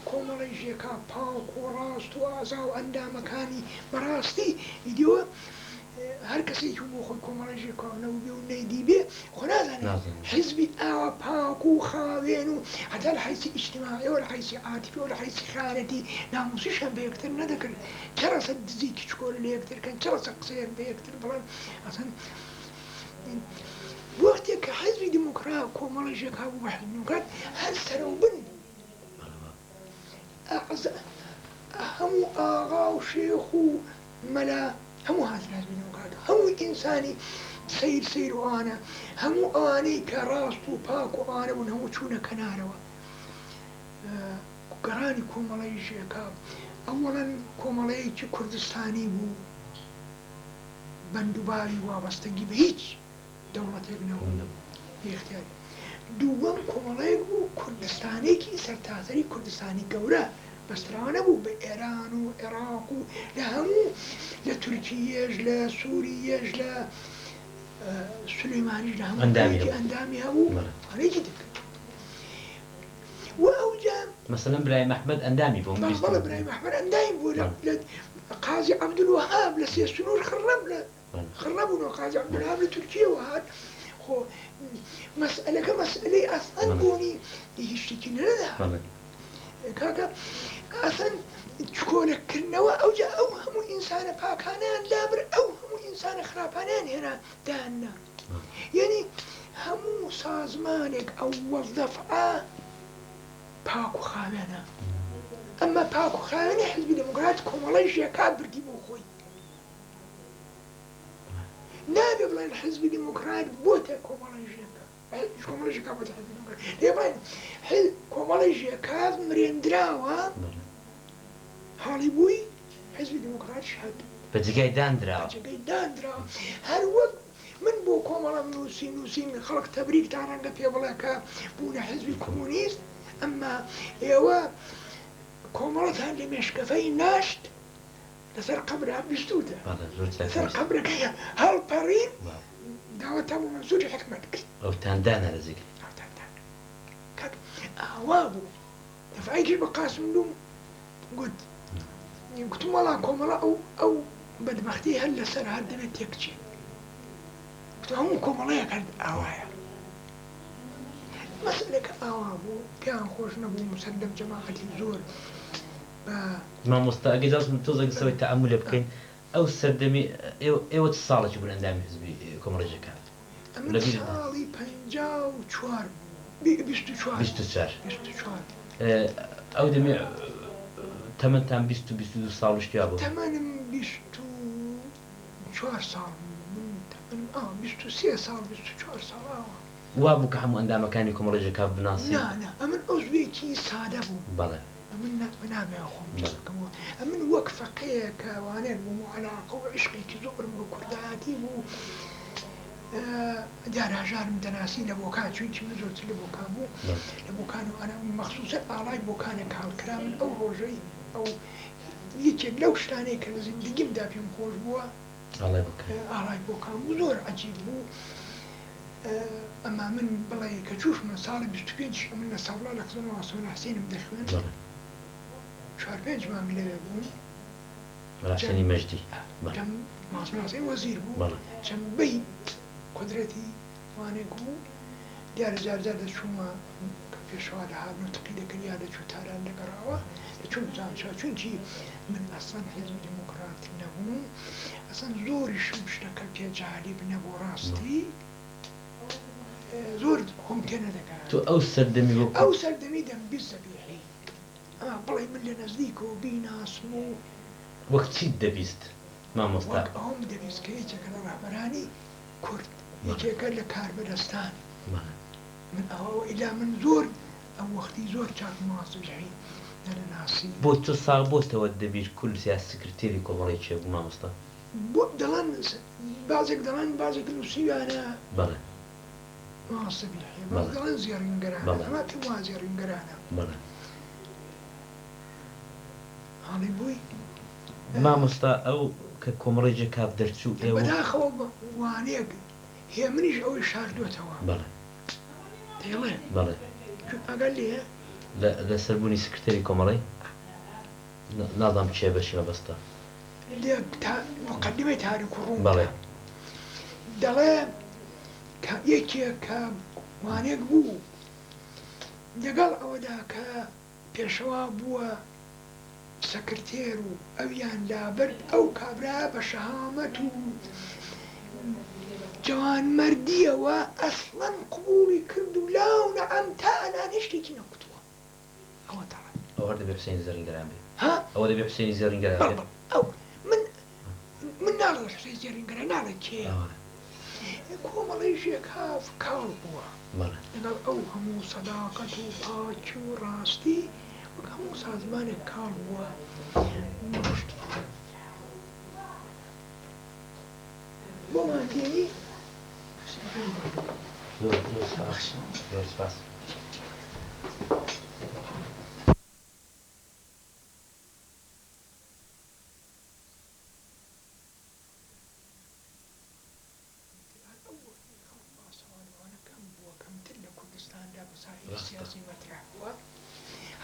کۆمەڵی ژێکاف پاک و ڕاست و ئازا و ئەندامەکانی بەڕاستی ئیدیوە هەر کەسێکی بۆ خۆی کۆمەڵی ژێکاونەوە بێ و نەیدی بێ خۆ نازانێت حیزبی ئاوا پاک و خاوێن و هەتا لە حیسی ئیجتیماعی و لە حیسی عاتیفی و لە حیسی خیانەتی ناموسیشیان بە یەکتر نەدەکرد چ ڕەسە دزیکی چکۆل لە یەکترکەن چ ڕەسە قسەیەک بە یەکتر بڵێن ئەسەن وەختێک کە حیزبی دیموکرات کۆمەڵی ژێکاو بوو بە حیزبی دیموکرات هەر سەرەوبن هەموو ئاغا و شێخ و مەلا هەموو هاتن حیزبی دیموکرات هەموو ئینسانی سیر وانە هەموو ئەوانەی کە ڕاست و پاک و ئەوانە بوون هەموو چوونە کەنارەوە گەڕانی کۆمەڵەی ژێکا ئەوەڵەن کۆمەڵەیەکی کوردستانی بوو بەندوباری وابەستەگی بە هیچ دەوڵەتێک نەبوو اختیار دووەم کۆمەڵەیەک بوو کوردستانێکی سەرتاسەری کوردستانی گەورە بەستراوە نەبوو بە ئێران و عێراق و لە هەموو لە تورکیەش لە سووریەش لە سولەیمانیش لە هەموو ئەندامی هەبوو هەرێکی دەکرد و ئەوجا مثلا برایم ئەحمەد ئەندامی بوو بەڵێ برایم ئەحمەد ئەندامی بوو لە قازی عەبدولوەهاب لە سێ سنوور خڕەبوونەوە قازی عەبدولوەهاب لە تورکیەوە هات خۆ مەسئلەکە مەسئلەی ئەسڵەن بوونی هیچ شتێکی نەدا کاکە ئەسڵەن چکۆلەکردنەوە ئەوجا ئەو هەموو ئینسانە پاکانیان لابر ئەو هەموو ئینسانە خراپانیان هێنا دانا یعنی هەموو سازمانێک ئەو وەزەفعە پاک و خاوێنە ئەمە پاک و خاوێنی حیزبی دموکرات کۆمەڵەی ژێکا بردی بۆ خۆی نابێ بڵێن حیزبی دموکرات بۆتە کۆمەڵەی ژێکا کۆمەڵەی ژێکا بۆتە حیزبی دموکرات دەبڵێن کۆمەڵەی ژێکا مرێندراوە حاڵی بووی حیزبی دموکرات شاد بەجگای دانراوە هەر وەک من بۆ کۆمەڵە نووسین خەڵک تەبریکتان ڕەنگە پێ بڵێ کە بوونە حیزبی کۆمۆنیست ئەمما ئێوە کۆمەڵەتان لە مێشکەفەی ناشت لەسەر قەبرا بیستوتە لەسەر قەبرەکەی هەڵپەڕین داوەتان بۆ مەنسووری حکمەت کرد ئەوتان دانا لە زیگر ئاوا بوو دەفعەیەکی بە قاسم دوم گوت گوتم وەڵا کۆمەڵە ئەو بەدبەختی هەر لەسەر هەر دەبێت تێکچی گوتم هەموو کۆمەڵەیەک هەر ئاوایە مەسئلەکە ئاوا بوو پیان خۆش نەبوو مسەلەم جەماعەتی زۆر مامۆستا ئەگەی تۆزێک سەوەی تەئەممولێ بکەین ئەو سەردەمی ئێوە چ ساڵێکی بوون ئەندامی حیزبی کۆمەڵە ژێکا ئەمە ساڵی 54 ئەو دەمێ تەمەنتان 22 ساڵ شتیا بوو تەمەنم 24 ساڵ 23 ساڵ 24 ساڵ وا بوو کە هەموو ئەندامەکانی کۆمەڵە ژێکا بناسی ئەمن ئۆزبێکی سادە بوو بەڵێ ئەمن نامێ خۆم بکەمەوە ئەمن وەک فەقەیە کەوانێت بوو عەلاقە و عشقێکی زۆرم بۆ کوردایەتی بوو دیارە هەژارم دەناسی لە بۆکان چونکی من زۆرتر لە بۆکان بوو لە بۆکان و ئەنا مەخسووسە ئاڵای بۆکانێک هەڵکرا من ئەو ڕۆژەی ئەو یەکێک لەو شتانەی کە لە زیندگیمدا پێم خۆش بووە ئاڵای بۆکان بوو زۆر عەجیب بوو ئەما من بڵێ کە چووشمە ساڵی 25 من لە ساڵا لە قزمەوە سۆنا حسێنم دەخوێن 4-5 مانگ لەوێ بووم ڕاشنی مەژدی ماسماسی وەزیر بوو چەندبەی قدرەتی وانێک بوو دیارە جارجار دەچوومە کە پێشەوا لە هابن و تقی دەکریا دەچوو تاران دەگەڕاوە دەچوون زانشا چونکی من ئەسڵەن حیزبی دموکرات نەبووم ئەسڵەن زۆریشم شتەکە پێجاری بنە بۆ ڕاستی زۆر خۆم تێ نەدەکات تۆ ئەو سەردەمی دەمبیست دەبیعی ئەما بڵێ من لە نەزدیکەوە بیناسم و وەک چیت دەبیست مامۆستا ئەوم دەبیست کە یەکێکە لە ڕاهبەرانی کورد یەکێکە لە کاربەدەستان من ئەوە ئیلا من زۆر ئەو وەختی زۆر چاک ماسبژی نەناسی بۆ تۆ ساڵ بۆتەوە دەبیر کول سیاسی سکرتێری کۆمەڵی چێ بوو مامۆستا بۆ دەڵێن بازێک دەڵێن بازێک نووسیوانە بەڵێ ماسبی دەڵێن زیێڕینگەرانە ئەمە پێم وا زیێڕینگەرانە هەڵی بووی مامۆستا ئەو کە کۆمەڵی ژێکا دەرچوو ئێوە بەداخەوە وانەیەک هێ منیش ئەوەی شاردوێتەوە بەڵێ دەڵێ بەڵێ ئەگەر لێ لە سەربوونی سکرتێری کۆمەڵی نازانم چێ بەشی مەبەستە مقدمەی تاریک و ڕوون بەڵێ دەڵێ یەکێک کە وانێک بوو لەگەڵ ئەوەدا کە پێشەوا بووە سەکرتێر و ئەویان لابرد ئەو کابرا بە شەهامەت و جوانمەردیەوە ئەسڵەن قبوڵی کرد و لاو نەعەم تا ئەنان هێشتێکی نەکوتووە ئەوە دەڵێ ئەو هەر دەبێ حوسێنی زەڕینگەران بێ ئەوە دەبێ حوسێنی زەڕینگەران بێ ئەو من ناڵێ حوسێنی زەڕینگەران ناڵێ کێ کۆمەڵێژێک هاف کاڵ بووە لەگەڵ ئەو هەموو سەداقەت و پاکی و ڕاستی وەک هەموو سازمانێک کاڵ بووە بۆمان دێنی سپاس. سیاسی مطرح بووە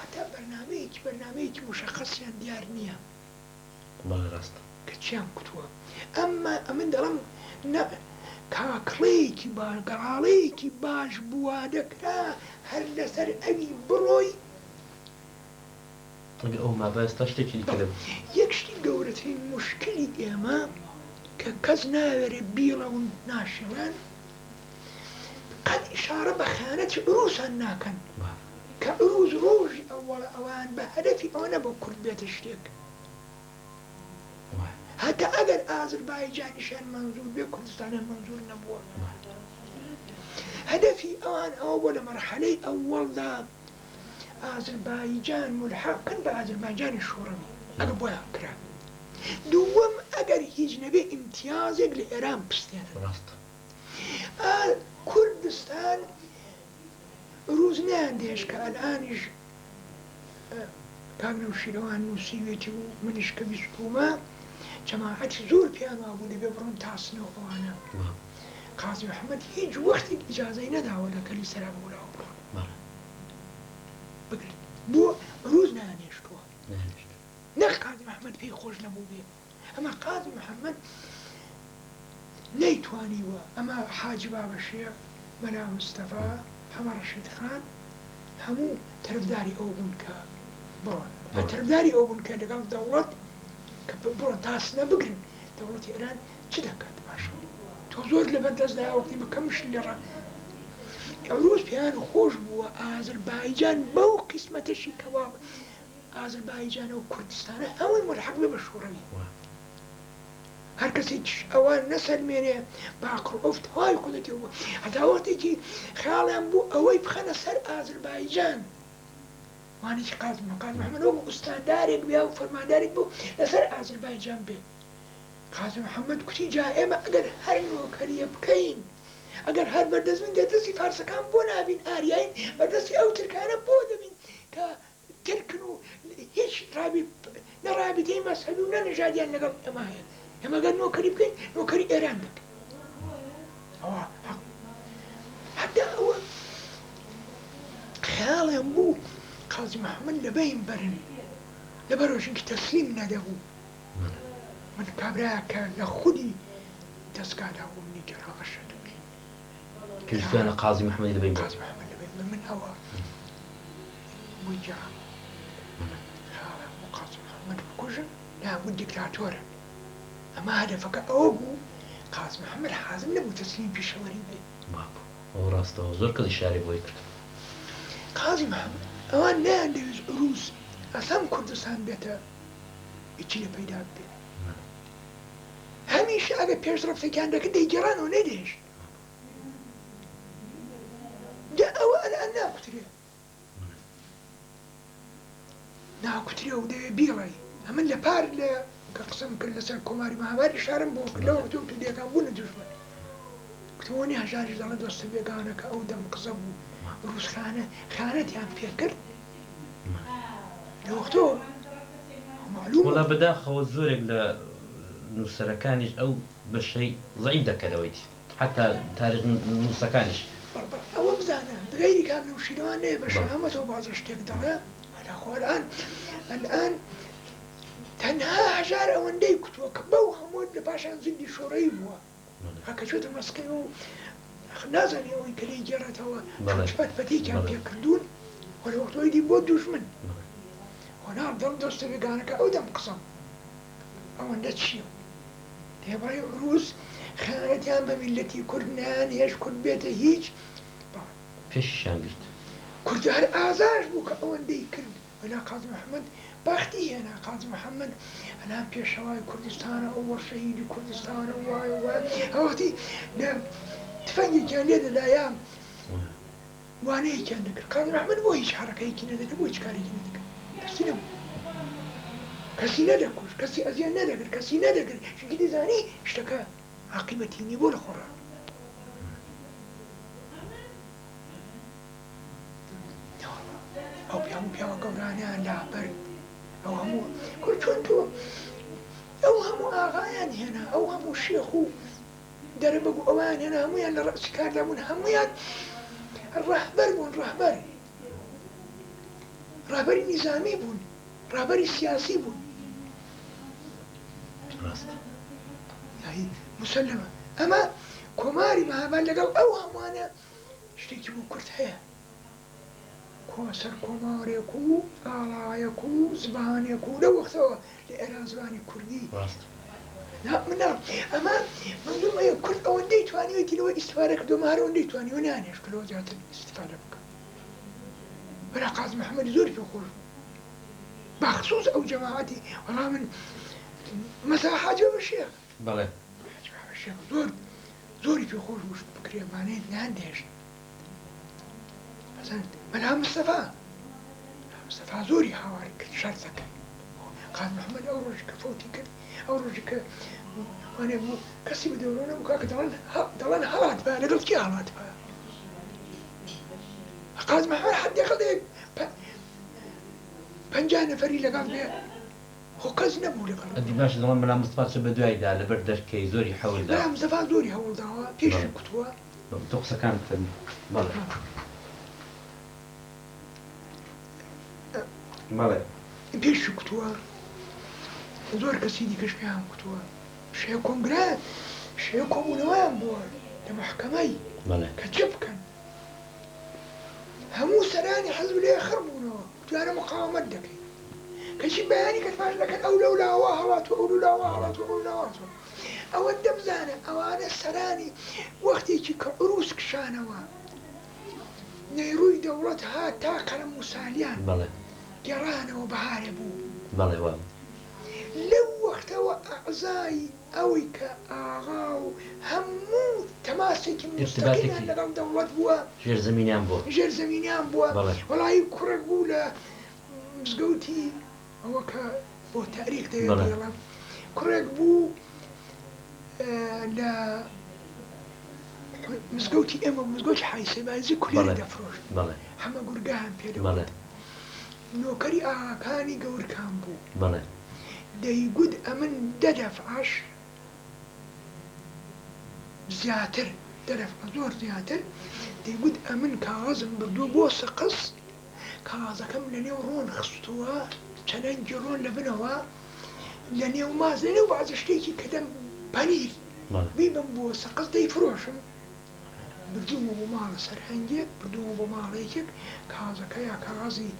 هەتا بەرنامەیەکی مشخصیان دیار نییە ڕاستە کە چیان کوتووە ئەمن دەڵم کاکڵەیەکی باش گەڕاڵەیەکی باش بووە دەکرا هەر لەسەر ئەوی بڕۆی ئەو مابەستا شتێکی دیکە یەک شتی گەورەترین مشکلی ئێمە کە کەس ناوێرێ بیڵەون ناشێوان قەت ئیشارە بە خیانەتی عروسان ناکەن کە عروس ڕۆژی ئەوڵە ئەوان بە هەدەفی ئەوە نەبوو کورد بێتە شتێک هەتا ئەگەر ئازربایجانیشیان منزور بێ کوردستانیان منزور نەبووە هەدەفی ئەوان ئەوە بۆ لە مەرحەلەی ئەوەڵدا ئازربایجان ملحەقن بە ئازربایجانی شوڕەوی ئەگە بۆیان کرا دووەم ئەگەر هیچ نەبێ ئیمتیازێک لە ئێران پستێنن کوردستان روزنیان دێش کە ئەلئانیش کاگنەوشیرەوان نووسیوێتی و منیش کە بیستومە جەماعەتی زۆر پیان وابوو دەبێ بڕۆن تاسنەوە ئەوانە قازی محەممەد هیچ وەختێک ئیجازەی نەداوە لە کەلی سەرا بوولاوە بڕۆن بگرن بۆ روز نانێشتووە نەخ قازی محەممەد پێی خۆش نەبوو بێ ئەمە قازی محەممەد نەیتوانیوە ئەمە حاجی بابەشەیە مەلا مستەفا هەمە ڕەشید خان هەموو تەرفداری ئەو بوون کە بڕۆن تەرفداری ئەو بوون کە لەگەڵ دەوڵەت کە بڕۆن تاسنە بگرن دەوڵەتی ئێران چ دەکات باشە تۆ زۆر لەبەر دەستدا وەختی بکەمش لێڕە ئەوروز پیان خۆش بووە ئازربایجان بەو قسمەتەشی کەوا ئازربایجان و کوردستانە ئەوەی ملحەق بێ بە شوڕەوی هەر کەسێک ئەوان نەسەلمێنێ باقڕ ئەفت هەوای خودەتی بوو هەتا وەختێکی خیاڵیان بوو ئەوەی بخەنە سەر ئازربایجان وانێکی قازم محەممەد وەکو ئوستادارێک بێ و فەرماندارێک بوو لەسەر ئازربایجان بێ قازم محەممەد کوتی جا ئێمە ئەگەر هەر نۆکەریە بکەین ئەگەر هەر بەردەستبین دەستی فارسەکان بۆ نابین ئاریاین بەردەستی ئەو ترکانە بۆ دەبین کە ترکن و هیچ نەڕابطەی مەسەبی و نەنژادیان لەگەڵ ئێمە هەیە ئێمە گەر نۆکەری بکەین نۆکەری ئێران بکەین ئەوە هەتا ئەوە خیاڵیان بوو قازی محەممەد لەبەین بەرن لەبەرەوەشنکە تەسلیم نەدەبوو من کابراە کە لە خودی دەستگادا بوو منی گەڕاغەشە کردوانە قازی محەممەدی لەبەین قازی محەممەد لەبەین من ئەوە بوویجا خیاڵیان بوو قازی محەممەد بکوژن نابوو دیکتاتۆرە ئەمە هەدەفەکە ئەوە بوو قازی محەممەد حازم نەبوو تەسلیم پیشەوەری بێ ئەو ڕاستەوە زۆر کەسی شاری بۆی کرد قازی محەممەد ئەوان نەیان دەوێت عروس ئەسام کوردستان بێتە هیچی لە پەیدا بێ هەمیشە ئەگە پێشڕەفتێکیان دەکرد دەیگەڕانەوە نەیدێشت دا ئەوە ئەلان ناکوترێ و دەوێ بیڵێ ئەمن لە پار لە کە قسەم کرد لەسەر کۆماری ماهاواری شارم بۆ لەوە تۆ کردیەکان بوونە دوژمن کتەوەنی هەژاریش دەڵێ دۆستە بێگانەکە ئەو دەم قسە بوو ڕووسخانە خیانەتیان پێکرد لە وەختەوە معلوم وڵا بەداخەوە زۆرێک لە نووسەرەکانیش ئەو بەشەی ضعیف دەکەنەوەی حتا تاریخ نووسەکانیش ئەوە بزانە بغیری کاگنەوشیرەوان نەیە بەشە هەمەتەوە بازە شتێک دەڵێ بەداخۆ الآن تەنها هەژار ئەوەندەی کوتووە کە بەو هەموو لە پاشان زیندی شۆڕەیی بووە هەکە چێتە مەسکەی و نازانێ ئەوەی کە لێی گێڕێتەوە پەتیکیان پێکردوون وە لە وەختەوەی دی بۆ دوژمن هۆناڵ دڵ دۆستە بێگانەکە ئەو دەم قسەم ئەوەندە چییە دێبڕی عروس خیانەتیان بە میلەتی کورد نیان هێش کورد بێتە هیچ پێشیشان گرت کورد هەر ئازاش بوو کە ئەوەندەی کرد ولا قاضي محمد باختي أنا قاضي محمد أنا بيشواي كردستان أول شهيد كردستان وقتي لا تفني كان لي الأيام وأنا كان ذكر قاضي محمد مو هيش حركة هيك ندك مو هيش كاري ندك كسينم كسي ندكوش كسي أزيان ندك كسي ندك شو كده زاني اشتكى عقيبتي نيبول خورا أو بيامو قولاني لا برد أو همو كل شو أو همو آغايان هنا أو همو شيخو دربقوا أوان هنا همو يان رأس كارلمون همو يان الرهبر بون رهبري نظامي بون رهبري سياسي بون هاي مسلمة أما كوماري ما بلغوا أو همو أنا اشتكي بو كرت هيا كوسر كوماريكو آلايكو زبانيكو لو وقتها لأنا زباني كردي لا من أما من دون ما يكرد أو ندي تواني ويتلو استفادة كدو مهر وندي تواني ونانيش كلو جات الاستفادة بك ولا قاضي محمد زوري في خوش بخصوص أو جماعتي والله من مساحة جاب الشيخ بله جاب الشيخ زوري في خوش وش بكري معنين نانديش مثلا ملها مصطفى زوري حوارك شرطك قاضي محمد أورجك فوتي أورجك وأنا أبو كسي بدورنا وكاك دلنا هلات بقى لقلت كي هلات بقى قاضي محمد حد ياخذ بنجانا فري لقال بيه هو كاز نبو لقال أدي باش دلنا ملا مصطفى سبدوي دا لبردر كي زوري حول دا لا مصطفى زوري حول دا بيش كتوا تقصى كانت فني بله بله بيش كتوا زور كسيدي كشبيان كتوا شيء كونغرس شيء كومونوان بور لمحكمي كتشب كان همو سراني حزب لي يخربونه أنا مقاومة دكي كشي بياني كتفاش لك أولو لا واهوات وأولو لا واهوات وأولو لا واهوات أو الدمزانة أو أنا السراني وقتي كعروس كشانوا نيروي دولتها تاقل مساليان بله جرانا وبعاربو بله وام لو وقت أعزائي أوي كآغاو همو تماسك مستقيم لقل دولت بوا جير زمينيان بوا ولا يكرق بولا مزقوتي هو بو تاريخ ديال كرق بو لا مزقوتي مزقوتي حايسة بازي كل دفروش حما قرقان بيدو نوكري كاني قور كان بو دي قد أمن ددف عش زياتر ددف زور زياتر دي قد أمن كازم بردو بوس قص كازا كم لنيورون خصتوا تننجرون لبنوا لنيوماز لنيو بعض اشتيكي كدم بانير بيبن بوس قص دي فروشم بردو بمال سرحنجي بردو بمال ايكك كازا كيا كازي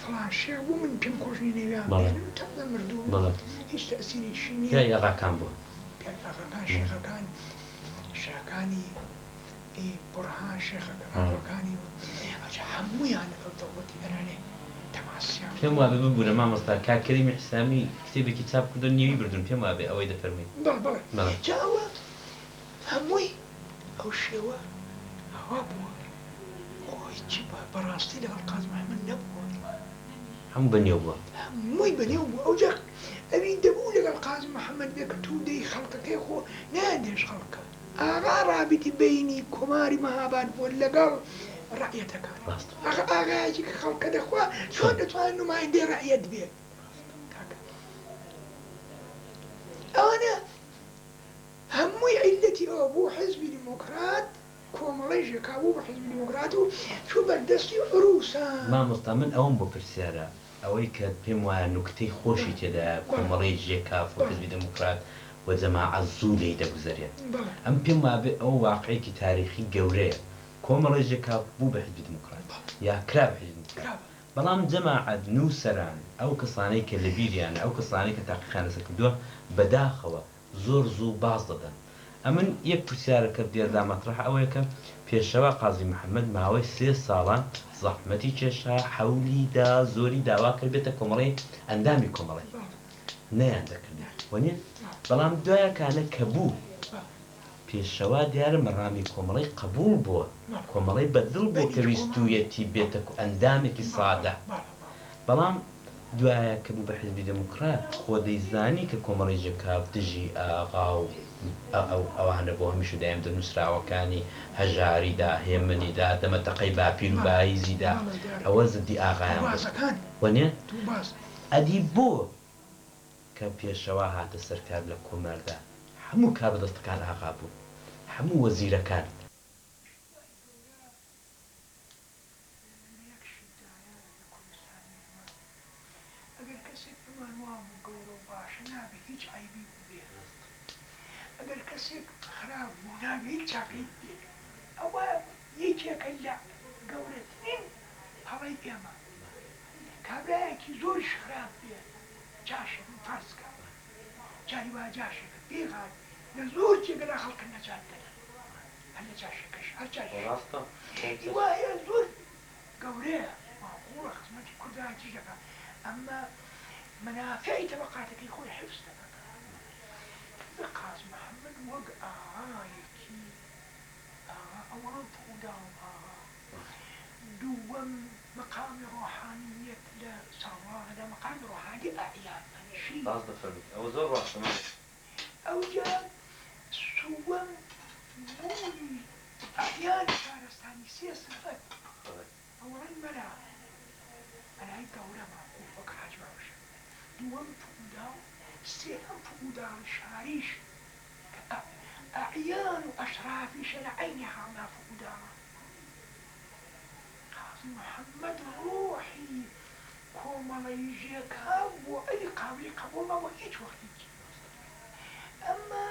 فلان شيخ بو من كم كوشني نيوان بيانو تبدا مردوم هيش تأثيري الشيني كي يغا كان بو شيخ كاني برهان شيخ كاني همو يعني فضوتي أنا تماسيا فيلم وابي ببونا ما مصدر كريم حسامي كتابي كتاب كدو نيوي بردون فيلم وابي أوي دفرمي بلا جاوا هموي أو شيوا هوابوا ويجي براستي لغالقاز محمد نبوه هم بنيوبوا هموي بنيوبوا أو جاك أبي دبوا لغالقاز محمد بيك تودي خلقك يا أخو ناديش خلقك رابطي بيني كماري مهابان ولا قال رأيتك أغا يجيك خلق دخوا شون تفانو ما عندي رأي بيه أنا همي علتي أبو حزب ديمقراط كوماليجيا كابو حزب ديمقراطو شو بردستي عروسا ما مستمن أوم بفرسيارة أويك بيموا نكتي خوشي تدا كوماليجيا كافو حزب ديمقراط وجماعة الزولي دبوزريا أم بيما أو واقعي تاريخي جورية كوماليجيا كابو بحزب ديمقراط يا كراب حزب ديمقراط بلام جماعة نوسران أو كصاني كليبيريان أو كصاني كتاقي خانة سكدوه بداخوة زور زو باز دادن ئەمن یەک پرسیارەکە دێردا مەطرح ئەوەیە کە پێشەوە قازی محەممەد ماوەی 3 ساڵان زەحمەتی کێشا حەولیدا زۆری داوا کرد بێتە کۆمەڵی ئەندامی کۆمەڵی نەیان دەکردێت وەنیە بەڵام دوایەکانە کە بوو پێشەوە دیارە مەڕامی کۆمەڵی قبول بووە کۆمەڵی بەدڵ بۆ کە ویستویەتی بێتە ئەندامێکی سادە بەڵام دوایە کە بوو بە حیزبی دموکرات خۆ دەیزانی کە کۆمەڵی ژەکاو دژی ئاغا و ئەوانە بۆ هەمیشە دایم دەنووسراوەکانی هەژاریدا هێمنیدا دەمەتەقەی باپیر و بایزیدا ئەوە زدی ئاغایان وەنێ ئەدی بۆ کە پێشەوە هاتە سەرکار لە کۆمەردا هەموو کار بەدەستەکان ئاغا بوو هەموو وەزیرەکان ئەگەر کەسێک خراپ بوو نابێت هیچ چاکەی بێت ئەوە یەکێکە لە گەورەترین هەڵەی ئێمە کابرایەکی زۆریش خراپ بێت جاشێک فەرزکە جاری وا جاشێکە پێغات لە زۆر جێگەلا خەڵکە نەجات دەدەن هەر لە جاشێکەش هەر جاشێک وایە زۆر گەورەیە ماقوڵە خزمەتی کوردایەتی دەکات ئەمما منافعی تەبەقاتەکەی خۆی حفظ دەکات قازم محەممەد وەک ئاغایەکی ئەوەڵ پوداڵ ئاغا دووەم مەقامی ڕۆحانیەت لە ساڵانەدا مەقامی ڕۆحانی ئاعیان ئەوە زۆر ڕاستە ئەوجا سووەم بوونی ئاعیانی شارستانی 3 سەفەت ئەوەڵی مەلا مەلای گەورە ماقوڵ وەک حاج باوشە دووەم پوداڵ سێهم پوداڵ شاریش کە ئەعیان و ئەشرافیشە لە عینی هاڵنا پوداڵە قازم محەممەد ڕۆحی کۆمەڵی ژێکا بۆ ئەلی قابلی قبوڵەوە هیچ وەختی ئەمما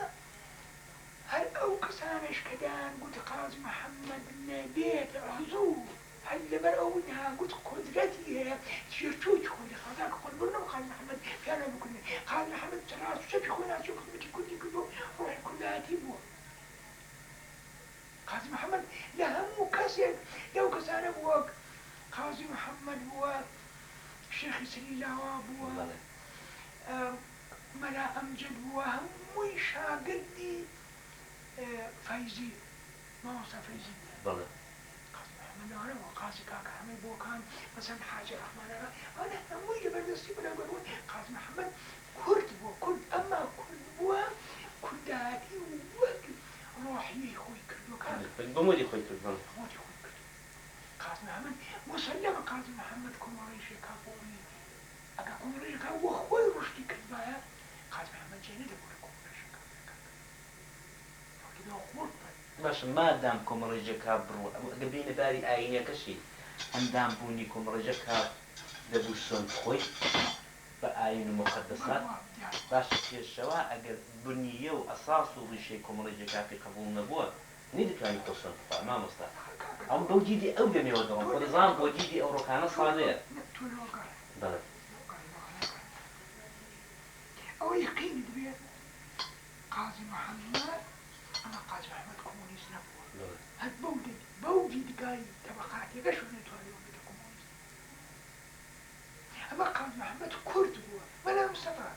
هەر ئەو کەسانش کە دایان گوت قازم محەممەد نەبێت حزوور هەر لەبەر ئەو نەهان گوت قودرەتی هەیە تێچۆکی خۆی خەڵات کە خۆن بڕنەوە قازم محەممەد پیانە بکردن قازم محەممەد ڕاست و چەپی خۆی ناچوو خزمەتی کوردی کردو ڕۆحی کوردایەتی بووە قازم محەممەد لە هەموو کەسێک لەو کەسانە بووە قازم محەممەد بووە شێخی سەلیلاوە بووە مەلا ئەمجد بووە هەمووی شاگردی فەیزی مامۆستا فەیزی منەوەرەوە قازی کاکە هەمەی بۆکان مەسەن حاجە ڕەحمانەکە ئەوانە هەمووی لەبەردەستی بەرەوبەربوون قازم محەممەد کورد بووە کورد ئەمما کورد بووە کوردایەتی وەک ڕۆحیەی خۆی کردووە بەمۆدی خۆی کرد قازم محەممەد مسلمە قازم محەممەد کۆمەڵی ژێکا بۆی ئەگە کۆمەڵی ژێکا بۆ خۆی ڕشتی کردبایە قازم محەممەد جێ نەدەبوو لە کۆمەڵی ژێکا باشە مادام کۆمەڵێژەکە بڕوە ئەگە بینە باری ئاینەکەشی ئەندام بوونی کۆمەڵێژەکە دەبوو سۆن خۆی بە ئاین و مقدسات باشە پێشەوە ئەگەر بنیە و ئەساس و ڕیشەی کۆمەڵێژەکەی قبول نەبووە نەیدەتوانی خۆ سۆن بخوا مامۆستا ئەم بەو دیدی ئەو دەمێوە دەڕۆم خۆ دەزانم بۆ دیدی ئەو ڕۆکانە سادەیە بەڵێ ئەوە یەقین دەبێت قازم محەممەد ئەمە قازم محەممەد کۆمۆنیست نەبووە هەر بەو دیدگای تەبەقاتیەکەش نەتوانێت بێتە کۆمۆنیست ئەمە قازم محەممەد کورد بووە مەلا مستەفا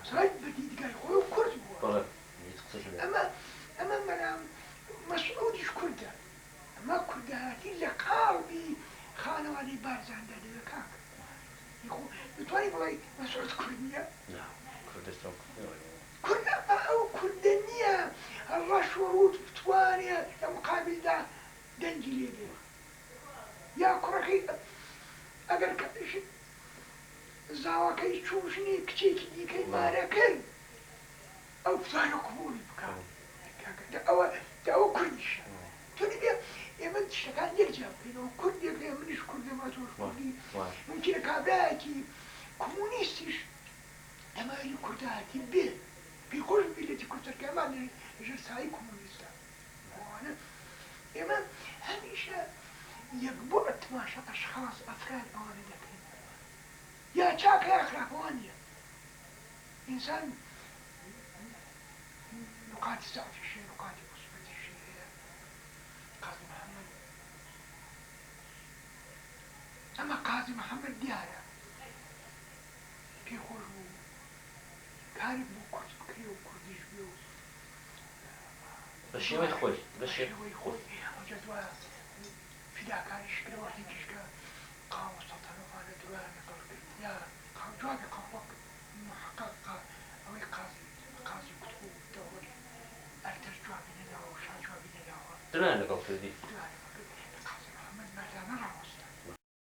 سەعید بە دیدگای خۆی کورد بووە ئەمە مەلا مەسعودیش کوردە ئەمە کوردایەتی لە قاڵبی خانەوادەی بارزاندا دەوێت کاک دەتوانی بڵێ مەسعود کورد نییە کورد ئەو کوردە نییە ڕەش و ڕوت بتوانێت لە مقابلدا دەنگی لێ بێ یا کوڕەکەی ئەگەر زاوەکەی چوژنی کچێکی دیکەی مارە کرد ئەو بتوانێت قبوڵی بکات ئەوە کوردیشە تۆنی بێ ئێمە شتەکان یەکجا بکەینەوە کوردێک لێ منیش کوردەمە تۆش کوردی ممکنە کابرایەکی کۆمۆنیستیش ئەمانی کوردایەتی بێ پێی خۆش بیلەتی کوردەکە ئەمان لەژێر سایەی کۆمۆنیستە ئەوانە ئێمە هەمیشە یەکبوع تماشا ئەشخاص ئەفراد ئەوانە دەکەین یا چاکە یا خراپەوان نییە ئینسان نقاط ضعف الشيء نقاط مثبت الشيء هي قاضي محمد. أما قاضي محمد ديارة كي خرجوا كارب بو كرد بكري وكرديش بيو بشي خوش بشي خوش وجدوا فداكاري شكل وقتی کشکا قام سلطنة على دوام قلب يا قام جواب قام وقت محقق أو قاضي كتبو دوري أرتر جوابي لنا وشا جوابي لنا دلنا قلت دي دوام